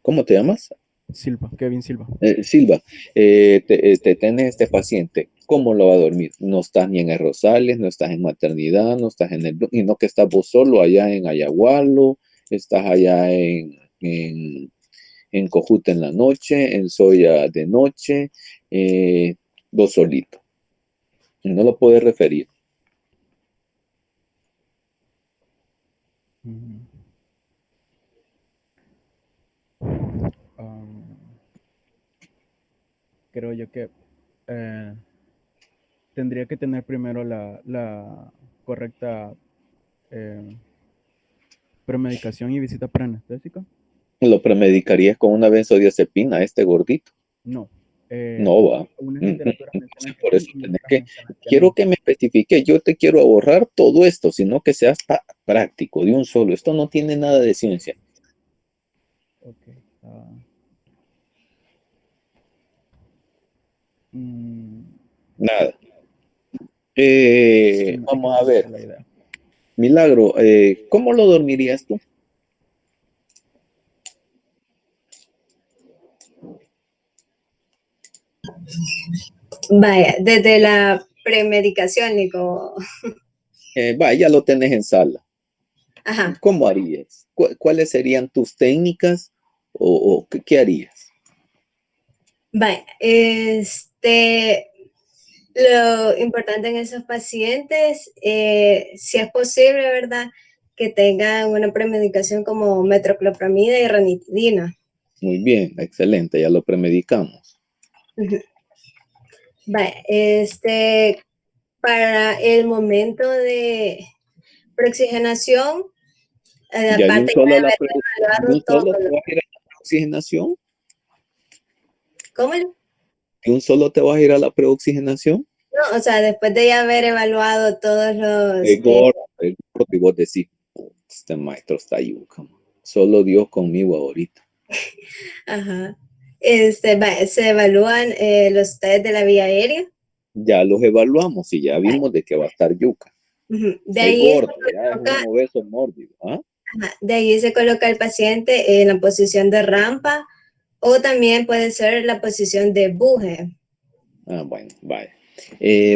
¿cómo te llamas? Silva, Kevin Silva. Silva, te tenés este paciente, ¿cómo lo va a dormir? No estás ni en el Rosales, no estás en maternidad, no estás en el, y no que estás vos solo allá en Ayahualo, estás allá en Cojute en la noche, en Soya de noche, vos solito. No lo puedes referir. Creo yo que tendría que tener primero la correcta premedicación y visita preanestésica. ¿Lo premedicarías con una benzodiazepina, este gordito? No. No va. Entonces, por eso quiero que me especifique. Yo te quiero ahorrar todo esto, sino que seas práctico de un solo. Esto no tiene nada de ciencia. Okay. Nada. Vamos a ver. Milagro, ¿cómo lo dormirías tú? Vaya, desde la premedicación, Nico. Ya lo tenés en sala. Ajá. ¿Cómo harías? ¿Cuáles serían tus técnicas o qué harías? Vaya, lo importante en esos pacientes, si es posible, ¿verdad? Que tengan una premedicación como metoclopramida y ranitidina. Muy bien, excelente, ya lo premedicamos. Vaya, para el momento de preoxigenación, ¿Ya de un aparte solo, de te haber evaluado todo. vas a ir a la preoxigenación? ¿Cómo? ¿De un solo te vas a ir a la preoxigenación? No, o sea, después de ya haber evaluado todos los... El gordo, y vos decís, este maestro está yuca, solo Dios conmigo ahorita. Ajá. Se evalúan los test de la vía aérea. Ya los evaluamos y ya vimos de que va a estar yuca. De ahí, gordo, ya es un obeso mórbido. de ahí se coloca el paciente en la posición de rampa o también puede ser la posición de buje. Bueno, vaya.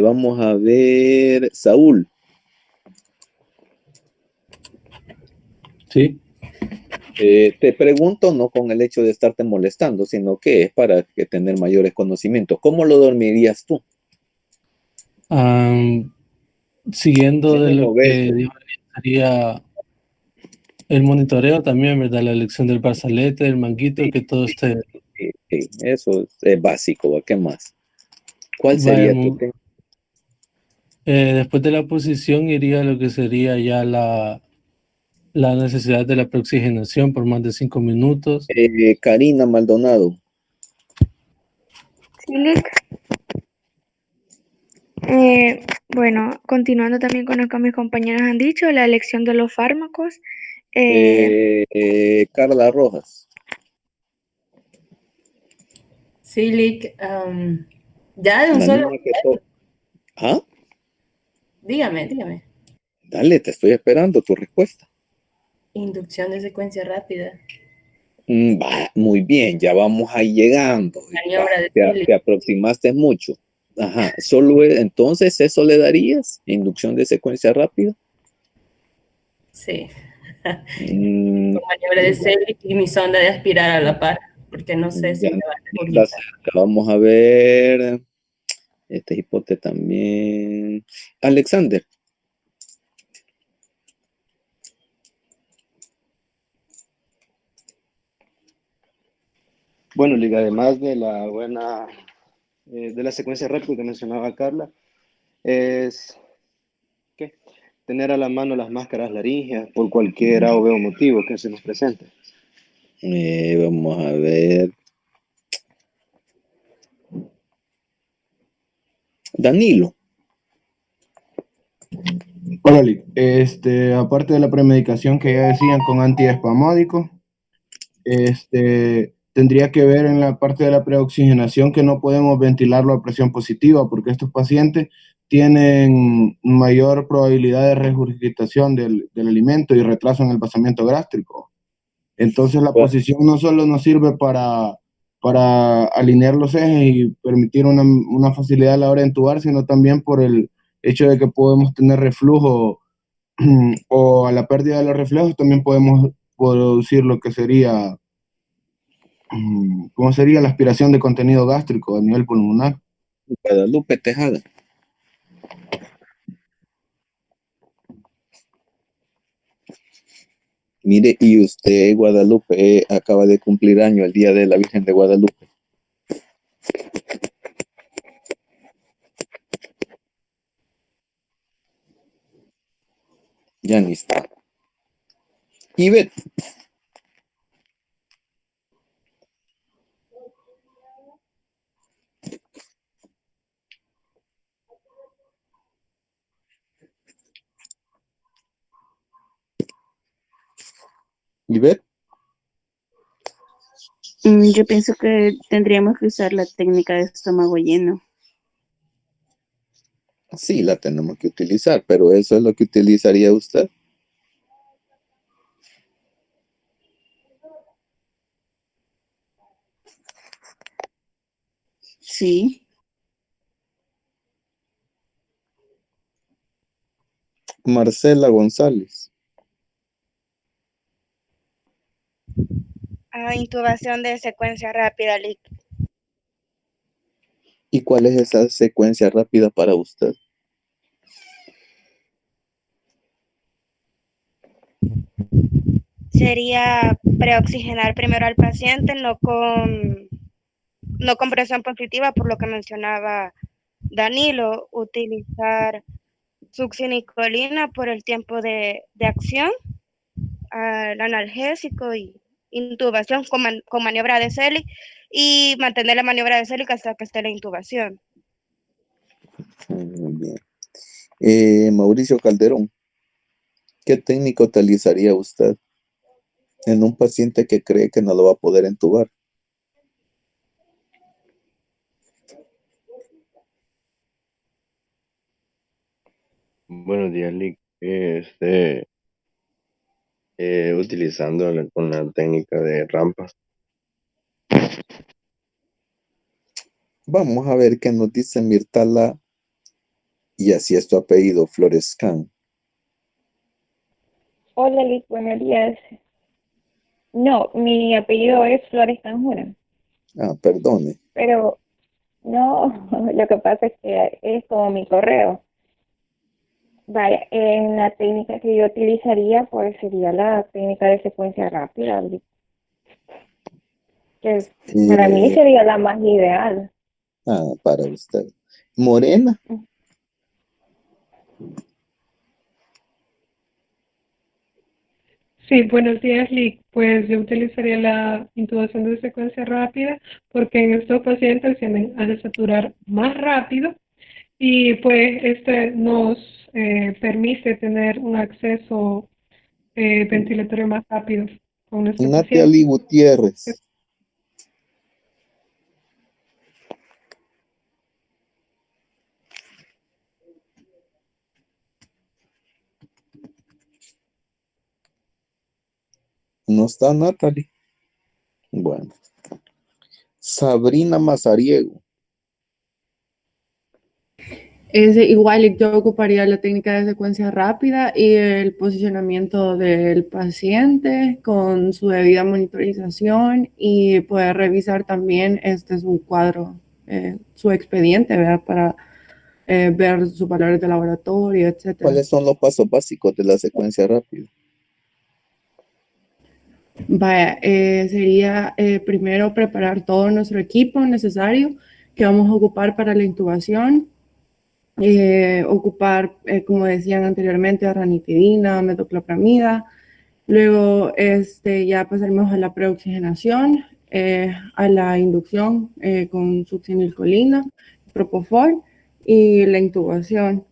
Vamos a ver, Saúl. Sí. Te pregunto, no con el hecho de estarte molestando, sino que es para que tener mayores conocimientos. ¿Cómo lo dormirías tú? Siguiendo de lo que dijo, sería el monitoreo también, ¿verdad? La elección del brazalete, del manguito, que todo esté... Sí, eso es básico. ¿Qué más? ¿Cuál sería tu tema? Después de la posición iría lo que sería ya la necesidad de la preoxigenación por más de 5 minutos. Karina Maldonado. Bueno, continuando también con lo que mis compañeros han dicho, la elección de los fármacos. Carla Rojas. Silic, ya de un solo... Dígame. Dale, te estoy esperando tu respuesta. Inducción de secuencia rápida. Muy bien, ya vamos ahí llegando. Te aproximaste mucho. Ajá, entonces, ¿eso le darías? ¿Inducción de secuencia rápida? Sí. Con maniobra de Selig y mi sonda de aspirar a la par, porque no sé si me va a regurgitar. Vamos a ver. Este hipote también. Alexander. Bueno, Liga, además de la buena, de la secuencia rápida que mencionaba Carla, es tener a la mano las máscaras laringeas por cualquier A o B motivo que se nos presente. Vamos a ver. Danilo. Órale, aparte de la premedicación que ya decían con antiespasmódicos, tendría que ver en la parte de la preoxigenación que no podemos ventilarlo a presión positiva porque estos pacientes tienen mayor probabilidad de regurgitación del alimento y retraso en el pasamiento gástrico. Entonces la posición no solo nos sirve para para alinear los ejes y permitir una facilidad a la hora de entubar, sino también por el hecho de que podemos tener reflujo o a la pérdida de los reflejos también podemos producir lo que sería, ¿cómo sería la aspiración de contenido gástrico a nivel pulmonar? Guadalupe Tejada. Mire, y usted, Guadalupe, acaba de cumplir año el Día de la Virgen de Guadalupe. Ya ni está. Ivette. Ivette. Yo pienso que tendríamos que usar la técnica de estómago lleno. Sí, la tenemos que utilizar, pero eso es lo que utilizaría usted. Sí. Marcela González. Intubación de secuencia rápida, Lick. ¿Y cuál es esa secuencia rápida para usted? Sería preoxigenar primero al paciente, no con presión positiva, por lo que mencionaba Danilo, utilizar succinicolina por el tiempo de acción, al analgésico y intubación con maniobra de Selig y mantener la maniobra de Selig hasta que esté la intubación. Muy bien. Mauricio Calderón, ¿qué técnica utilizaría usted en un paciente que cree que no lo va a poder entubar? Buenos días, Lick. Utilizando con la técnica de rampa. Vamos a ver qué nos dice Mirtala, y así es tu apellido, Florescan. Hola, Liz, buenos días. No, mi apellido es Flores Canjura, Perdone. pero no, lo que pasa es que es como mi correo. Vaya, en la técnica que yo utilizaría, pues sería la técnica de secuencia rápida, Liz, que para mí sería la más ideal. Para usted. Morena. Sí, buenos días, Lick. Pues yo utilizaría la intubación de secuencia rápida porque en estos pacientes tienden a desaturar más rápido y pues nos permite tener un acceso ventilatorio más rápido con nuestro paciente. Natalie Gutiérrez. No está Natalie. Bueno. Sabrina Mazariego. Igual yo ocuparía la técnica de secuencia rápida y el posicionamiento del paciente con su debida monitorización y poder revisar también su cuadro, su expediente, ¿verdad? Para ver sus valores de laboratorio, etc. ¿Cuáles son los pasos básicos de la secuencia rápida? Vaya, sería primero preparar todo nuestro equipo necesario que vamos a ocupar para la intubación. Ocupar, como decían anteriormente, ranitidina, metoclopramida. Luego ya pasaremos a la preoxigenación, a la inducción con succinilcolina, propofol y la intubación.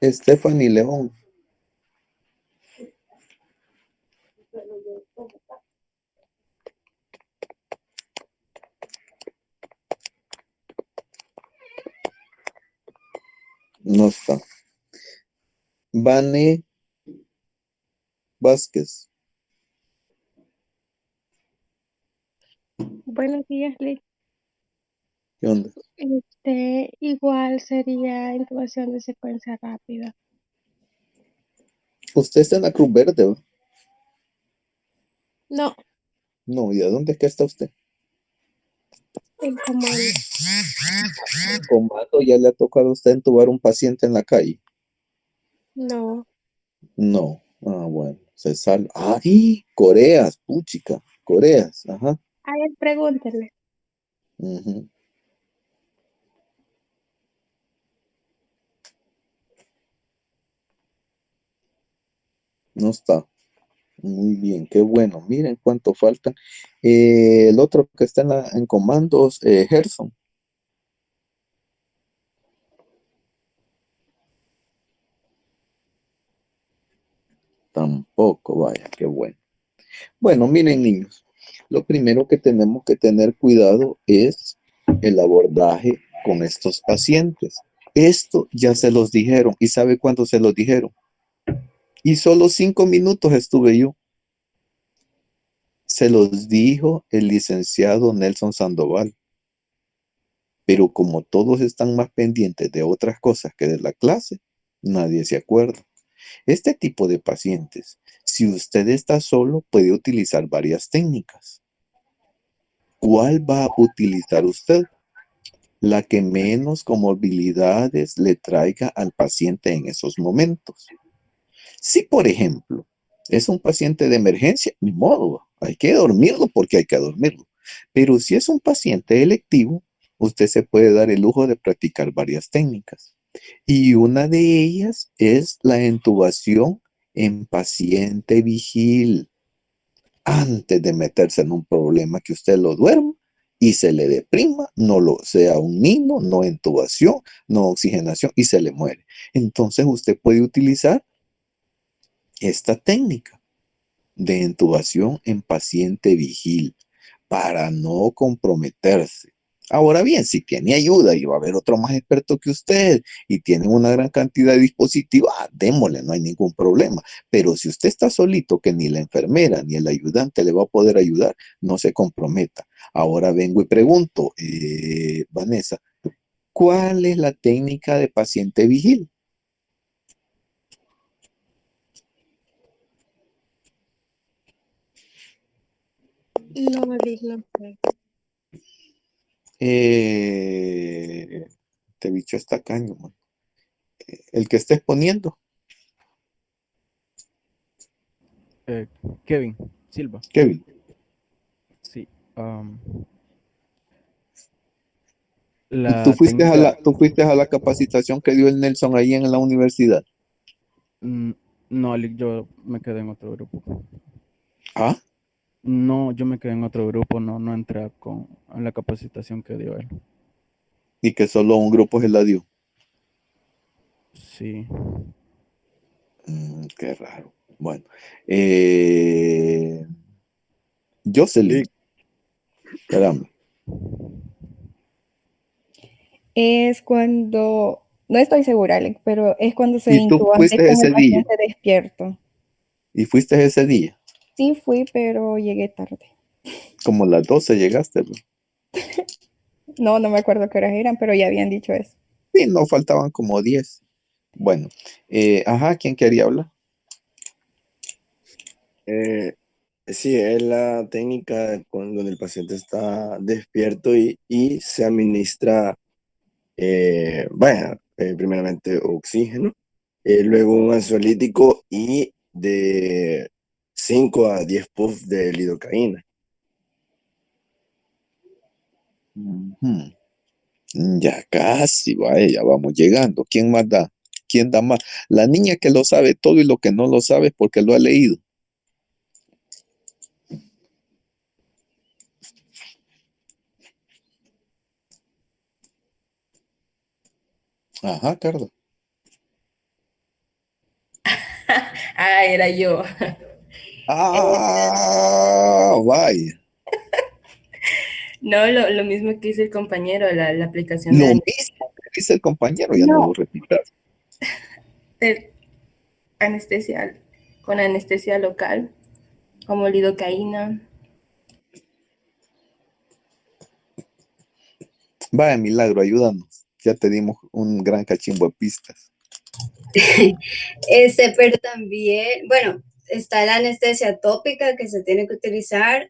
Stephanie León. No está. Vane Vázquez. Buenos días, Lick. ¿Qué onda? Igual sería intubación de secuencia rápida. Usted está en la Cruz Verde, ¿va? No, No, ¿y a dónde es que está usted? en comando. En Comando, ¿ya le ha tocado a usted entubar un paciente en la calle? No. No. Ah, bueno, se salva. Ah, y Coreas, puchica, Coreas, ajá. A él pregúntele. Ujú. No está. Muy bien, qué bueno. Miren cuánto falta. El otro que está en comandos, Gerson. Tampoco, vaya, qué bueno. Bueno, miren, niños, lo primero que tenemos que tener cuidado es el abordaje con estos pacientes. Esto ya se los dijeron. ¿Y sabe cuándo se los dijeron? Y solo 5 minutos estuve yo. Se los dijo el licenciado Nelson Sandoval. Pero como todos están más pendientes de otras cosas que de la clase, nadie se acuerda. Este tipo de pacientes, si usted está solo, puede utilizar varias técnicas. ¿Cuál va a utilizar usted? La que menos comorbilidades le traiga al paciente en esos momentos. Si, por ejemplo, es un paciente de emergencia, ni modo, hay que dormirlo porque hay que dormirlo. Pero si es un paciente electivo, usted se puede dar el lujo de practicar varias técnicas. Y una de ellas es la intubación en paciente vigil. Antes de meterse en un problema que usted lo duerma y se le deprima, no lo sea un niño, no intubación, no oxigenación y se le muere. Entonces usted puede utilizar esta técnica de intubación en paciente vigil para no comprometerse. Ahora bien, si tiene ayuda y va a haber otro más experto que usted y tiene una gran cantidad de dispositivos, démosle, no hay ningún problema. Pero si usted está solito, que ni la enfermera ni el ayudante le va a poder ayudar, no se comprometa. Ahora vengo y pregunto, Vanessa, ¿cuál es la técnica de paciente vigil? No, Lick, no sé. Este bicho está caño, man. El que esté exponiendo. Kevin Silva. Kevin. Sí. ¿Y La tú fuiste técnica. tú fuiste a la capacitación que dio el Nelson ahí en la universidad? No, Lick, yo me quedé en otro grupo. ¿Ah? No, yo me quedé en otro grupo, no entré a la capacitación que dio él. Y que solo un grupo se la dio. Sí. Qué raro. Bueno. Jocelyn. Espérame. Es cuando, no estoy segura, Alex, pero es cuando se ¿Y tú intuban fuiste con ese el día? paciente despierto. ¿Y fuiste ese día? Sí fui, pero llegué tarde. Como las 12 llegaste, ¿no? No, no me acuerdo qué horas eran, pero ya habían dicho eso. Sí, no, faltaban como 10. Bueno. ¿Quién quería hablar? Sí, es la técnica cuando el paciente está despierto y se administra, primeramente oxígeno, luego un ansiolítico y de 5 a 10 puffs de lidocaína. Ujú. Ya casi, vaya, ya vamos llegando. ¿Quién más da? ¿Quién da más? La niña que lo sabe todo y lo que no lo sabe es porque lo ha leído. Ajá, Carlos. Era yo. Vaya. No, lo mismo que hizo el compañero, la aplicación Lo de mismo que dice el compañero, ya no lo repitas. anestesia con anestesia local, como lidocaína. Vaya, Milagro, ayúdanos. Ya te dimos un gran cachimbo de pistas. Pero también, bueno, está la anestesia tópica que se tiene que utilizar,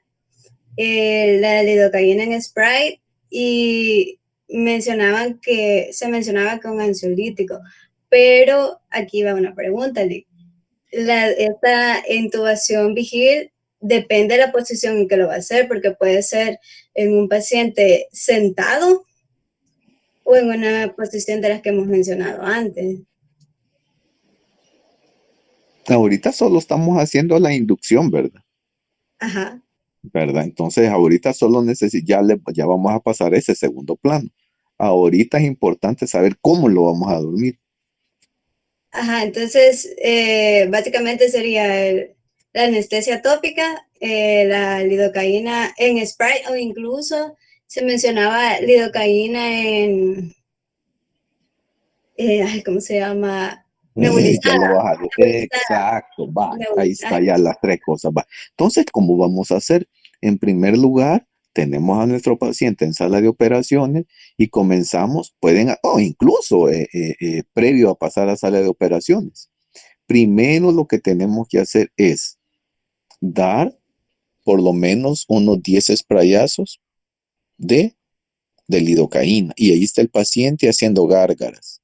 la lidocaína en spray, y se mencionaba con ansiolítico, pero aquí va una pregunta, Lick. Esta intubación vigil depende de la posición en que lo va a hacer, porque puede ser en un paciente sentado o en una posición de las que hemos mencionado antes. Ahorita solo estamos haciendo la inducción, ¿verdad? Ajá. ¿Verdad? Entonces, ahorita solo ya vamos a pasar ese segundo plano. Ahorita es importante saber cómo lo vamos a dormir. Ajá, entonces, básicamente sería la anestesia tópica, la lidocaína en spray, o incluso se mencionaba lidocaína en, ¿cómo se llama? Ya lo Nebulizada. vas a ver. Exacto, va. Ahí está ya las tres cosas. Va. Entonces, ¿cómo vamos a hacer? En primer lugar, tenemos a nuestro paciente en sala de operaciones y comenzamos, incluso previo a pasar a sala de operaciones. Primero lo que tenemos que hacer es dar por lo menos unos 10 sprayazos de lidocaína. Y ahí está el paciente haciendo gárgaras.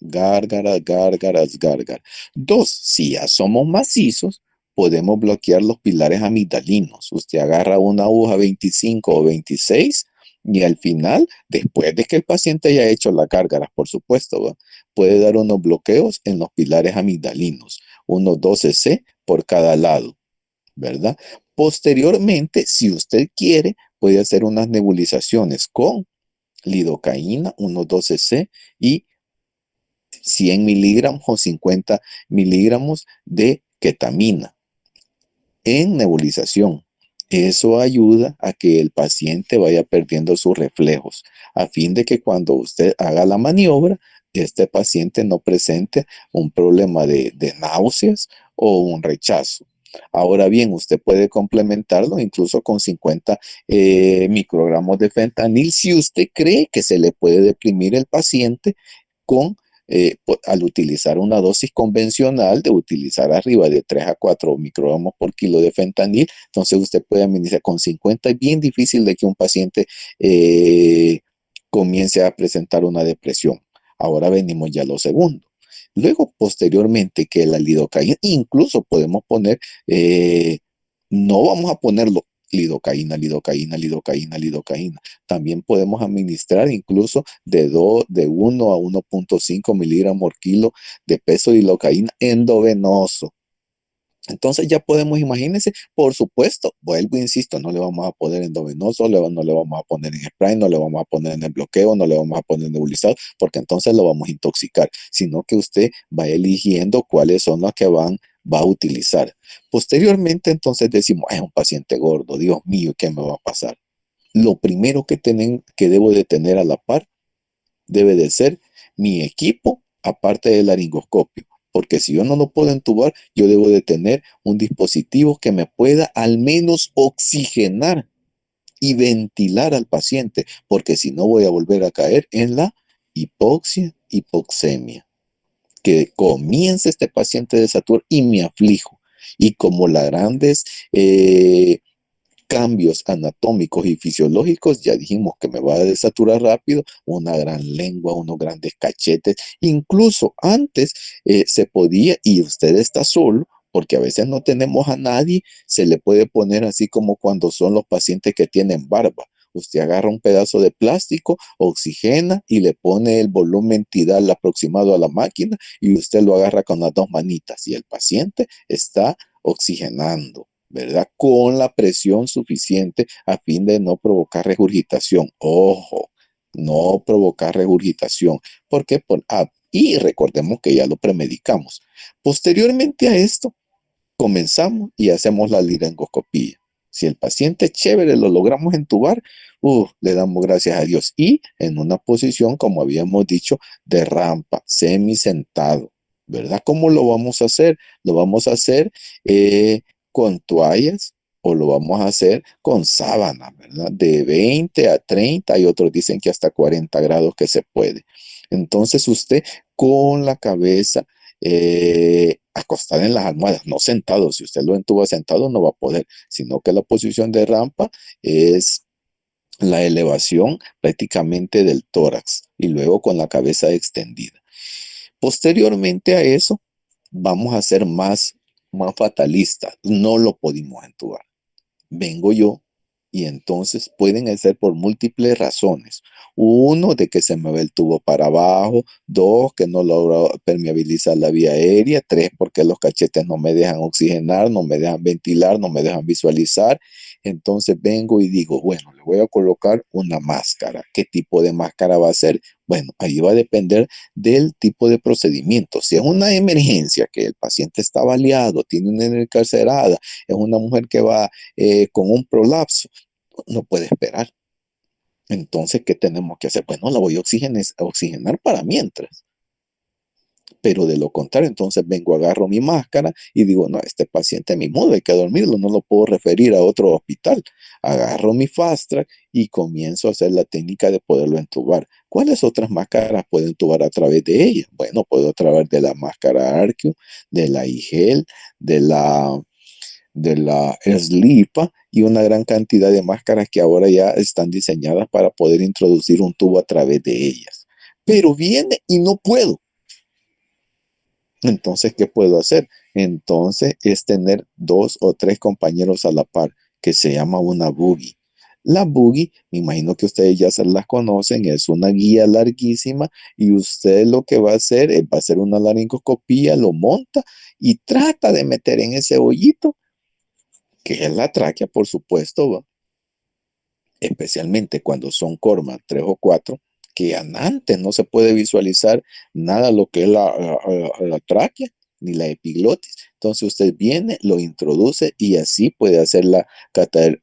Gárgaras, gárgaras, gárgaras. 2, si ya somos macizos, podemos bloquear los pilares amigdalinos. Usted agarra una aguja 25 o 26 y al final, después de que el paciente haya hecho las gárgaras, por supuesto, ¿va? Puede dar unos bloqueos en los pilares amigdalinos, unos 12 C por cada lado, ¿verdad? Posteriormente, si usted quiere, puede hacer unas nebulizaciones con lidocaína, unos 12 C y 100 miligramos o 50 miligramos de ketamina en nebulización. Eso ayuda a que el paciente vaya perdiendo sus reflejos, a fin de que cuando usted haga la maniobra, este paciente no presente un problema de náuseas o un rechazo. Ahora bien, usted puede complementarlo incluso con 50 microgramos de fentanil si usted cree que se le puede deprimir el paciente con al utilizar una dosis convencional de utilizar arriba de 3 a 4 microgramos por kilo de fentanil. Entonces usted puede administrar con 50. Es bien difícil de que un paciente comience a presentar una depresión. Ahora venimos ya a lo segundo. Luego, posteriormente, que la lidocaína, incluso podemos poner, no vamos a ponerlo lidocaína, lidocaína, lidocaína, lidocaína. También podemos administrar incluso de 1 a 1.5 miligramos por kilo de peso de lidocaína endovenoso. Entonces ya podemos, imagínense, por supuesto, vuelvo, insisto, no le vamos a poner endovenoso, no le vamos a poner en spray, no le vamos a poner en el bloqueo, no le vamos a poner nebulizado, porque entonces lo vamos a intoxicar, sino que usted va eligiendo cuáles son las que va a utilizar. Posteriormente, entonces decimos, es un paciente gordo, Dios mío, ¿qué me va a pasar? Lo primero que debo de tener a la par debe de ser mi equipo, aparte del laringoscopio. Porque si yo no lo puedo entubar, yo debo de tener un dispositivo que me pueda al menos oxigenar y ventilar al paciente, porque si no voy a volver a caer en la hipoxia, hipoxemia. Que comience este paciente de Satur y me aflijo. Y como las grandes cambios anatómicos y fisiológicos, ya dijimos que me va a desaturar rápido, una gran lengua, unos grandes cachetes, incluso antes se podía, y usted está solo, porque a veces no tenemos a nadie, se le puede poner así como cuando son los pacientes que tienen barba. Usted agarra un pedazo de plástico, oxigena y le pone el volumen tidal aproximado a la máquina y usted lo agarra con las dos manitas y el paciente está oxigenando, ¿verdad? Con la presión suficiente a fin de no provocar regurgitación. Ojo, no provocar regurgitación. ¿Por qué? Y recordemos que ya lo premedicamos. Posteriormente a esto, comenzamos y hacemos la laringoscopía. Si el paciente es chévere, lo logramos entubar, le damos gracias a Dios. Y en una posición, como habíamos dicho, de rampa, semisentado, ¿verdad? ¿Cómo lo vamos a hacer? Lo vamos a hacer con toallas o lo vamos a hacer con sábana, ¿verdad? De 20 a 30 y otros dicen que hasta 40 grados que se puede. Entonces usted con la cabeza acostada en las almohadas, no sentado. Si usted lo entuba sentado no va a poder, sino que la posición de rampa es la elevación prácticamente del tórax y luego con la cabeza extendida. Posteriormente a eso, vamos a ser más fatalistas. No lo pudimos entubar. Vengo yo y entonces pueden ser por múltiples razones. Uno, de que se me ve el tubo para abajo. Dos, que no logro permeabilizar la vía aérea. Tres, porque los cachetes no me dejan oxigenar, no me dejan ventilar, no me dejan visualizar. Entonces vengo y digo, bueno, le voy a colocar una máscara. ¿Qué tipo de máscara va a ser? Bueno, ahí va a depender del tipo de procedimiento. Si es una emergencia, que el paciente está baleado, tiene una encarcerada, es una mujer que va con un prolapso, no puede esperar. Entonces, ¿qué tenemos que hacer? Bueno, la voy a oxigenar para mientras. Pero de lo contrario, entonces vengo, agarro mi máscara y digo, no, este paciente mi modo hay que dormirlo, no lo puedo referir a otro hospital. Agarro mi fast track y comienzo a hacer la técnica de poderlo entubar. ¿Cuáles otras máscaras puedo entubar a través de ella? Bueno, puedo a través de la máscara Arcu, de la IGEL, de la Slipa y una gran cantidad de máscaras que ahora ya están diseñadas para poder introducir un tubo a través de ellas. Pero viene y no puedo. Entonces, ¿qué puedo hacer? Entonces, es tener 2 o 3 compañeros a la par, que se llama una buggy. La buggy, me imagino que ustedes ya se las conocen, es una guía larguísima y usted lo que va a hacer es, va a hacer una laringoscopía, lo monta y trata de meter en ese hoyito, que es la tráquea, por supuesto, ¿va? Especialmente cuando son cormas 3 o 4, que antes no se puede visualizar nada lo que es la tráquea ni la epiglotis. Entonces usted viene, lo introduce y así puede hacer la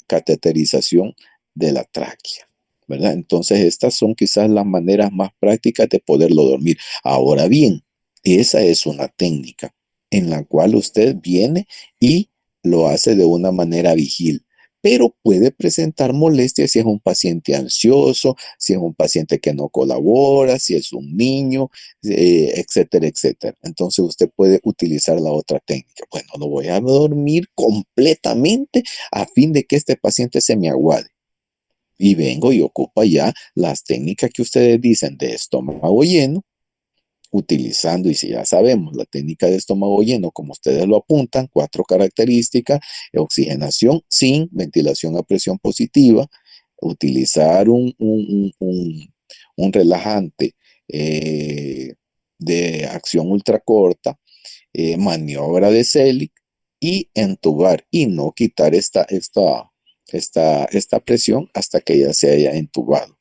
cateterización de la tráquea, ¿verdad? Entonces estas son quizás las maneras más prácticas de poderlo dormir. Ahora bien, esa es una técnica en la cual usted viene y lo hace de una manera vigil, pero puede presentar molestias si es un paciente ansioso, si es un paciente que no colabora, si es un niño, etcétera, etcétera. Entonces usted puede utilizar la otra técnica. Bueno, lo voy a dormir completamente a fin de que este paciente se me aguade. Y vengo y ocupa ya las técnicas que ustedes dicen de estómago lleno, utilizando, y si ya sabemos, la técnica de estómago lleno, como ustedes lo apuntan, 4 características: oxigenación sin ventilación a presión positiva, utilizar un relajante de acción ultracorta, maniobra de Selig y entubar y no quitar esta presión hasta que ya se haya entubado.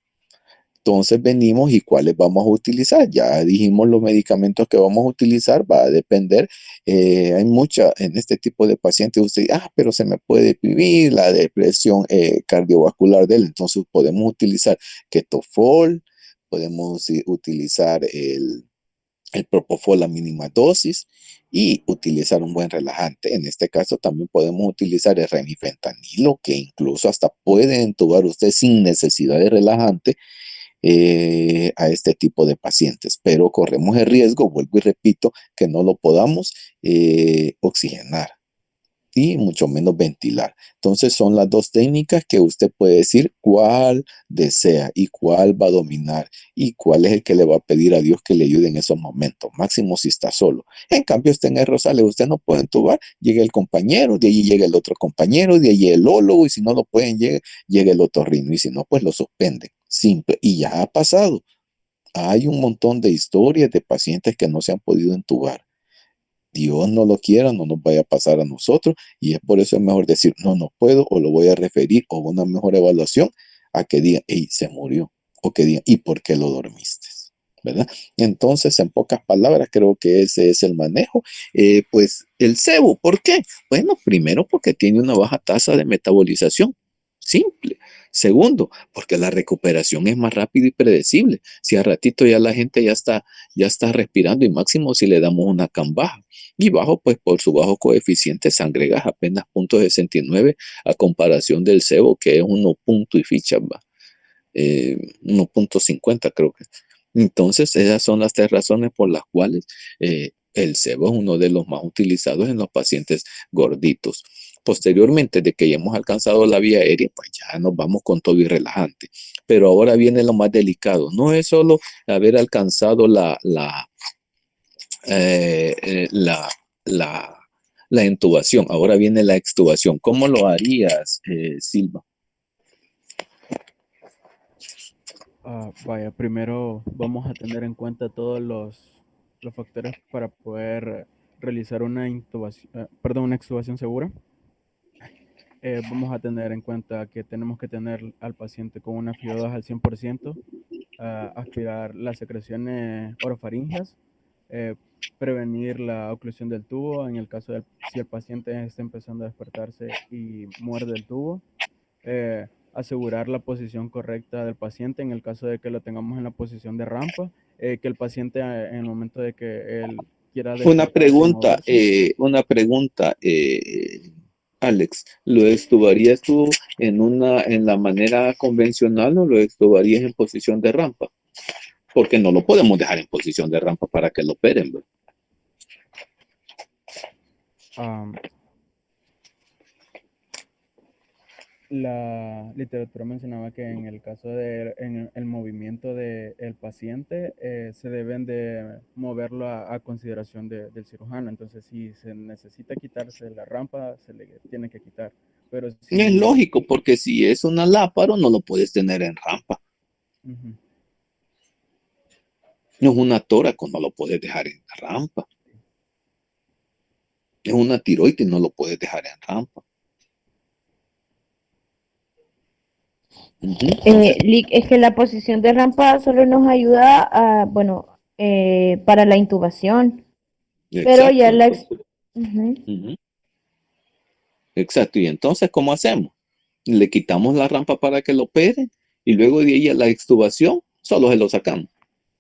Entonces venimos y cuáles vamos a utilizar. Ya dijimos los medicamentos que vamos a utilizar, va a depender. Hay mucha en este tipo de pacientes. Usted dice, pero se me puede deprimir la depresión cardiovascular de él. Entonces podemos utilizar Ketofol, podemos utilizar el Propofol a mínima dosis y utilizar un buen relajante. En este caso también podemos utilizar el remifentanilo, que incluso hasta puede entubar usted sin necesidad de relajante a este tipo de pacientes, pero corremos el riesgo, vuelvo y repito, que no lo podamos oxigenar y mucho menos ventilar. Entonces son las 2 técnicas que usted puede decir cuál desea y cuál va a dominar y cuál es el que le va a pedir a Dios que le ayude en esos momentos, máximo si está solo. En cambio, usted en el Rosales, usted no puede entubar, llega el compañero, de allí llega el otro compañero, de allí el ólogo, y si no lo pueden, llega el otorrino, y si no, pues lo suspenden. Simple, y ya ha pasado. Hay un montón de historias de pacientes que no se han podido entubar. Dios no lo quiera, no nos vaya a pasar a nosotros, y es por eso es mejor decir, no puedo, o lo voy a referir, o una mejor evaluación, a que digan, se murió, o que digan, ¿y por qué lo dormiste? ¿Verdad? Entonces, en pocas palabras, creo que ese es el manejo. Pues el cebo, ¿por qué? Bueno, primero porque tiene una baja tasa de metabolización, simple. Segundo, porque la recuperación es más rápida y predecible. Si a ratito ya la gente ya está respirando, y máximo si le damos una CAM baja. Y bajo, pues por su bajo coeficiente sangre gas, apenas 0.69 a comparación del sebo, que es 1 punto y fichas, 1.50 creo que. Entonces, esas son las 3 razones por las cuales el sebo es uno de los más utilizados en los pacientes gorditos. Posteriormente, de que ya hemos alcanzado la vía aérea, pues ya nos vamos con todo y relajante. Pero ahora viene lo más delicado. No es solo haber alcanzado la intubación. Ahora viene la extubación. ¿Cómo lo harías, Silva? Vaya, primero vamos a tener en cuenta todos los factores para poder realizar una extubación segura. Vamos a tener en cuenta que tenemos que tener al paciente con una FIO2 al 100%, aspirar las secreciones orofaringeas, prevenir la oclusión del tubo en el caso de si el paciente está empezando a despertarse y muerde el tubo. Asegurar la posición correcta del paciente en el caso de que lo tengamos en la posición de rampa, que el paciente en el momento de que él quiera Una pregunta, Alex, ¿lo extubarías tú en la manera convencional o lo extubarías en posición de rampa? Porque no lo podemos dejar en posición de rampa para que lo operen, ¿verdad? La literatura mencionaba que en el caso de el movimiento del paciente se deben de moverlo a consideración del cirujano. Entonces, si se necesita quitarse la rampa, se le tiene que quitar. Pero si... Es lógico, porque si es una láparo, no lo puedes tener en rampa. Uh-huh. No es una tóraco, no lo puedes dejar en rampa. Es una tiroides, no lo puedes dejar en rampa. Es que la posición de rampa solo nos ayuda para la intubación. Exacto, pero ya la... Exacto, y entonces, ¿cómo hacemos? Le quitamos la rampa para que lo opere y luego de ella la extubación, solo se lo sacamos.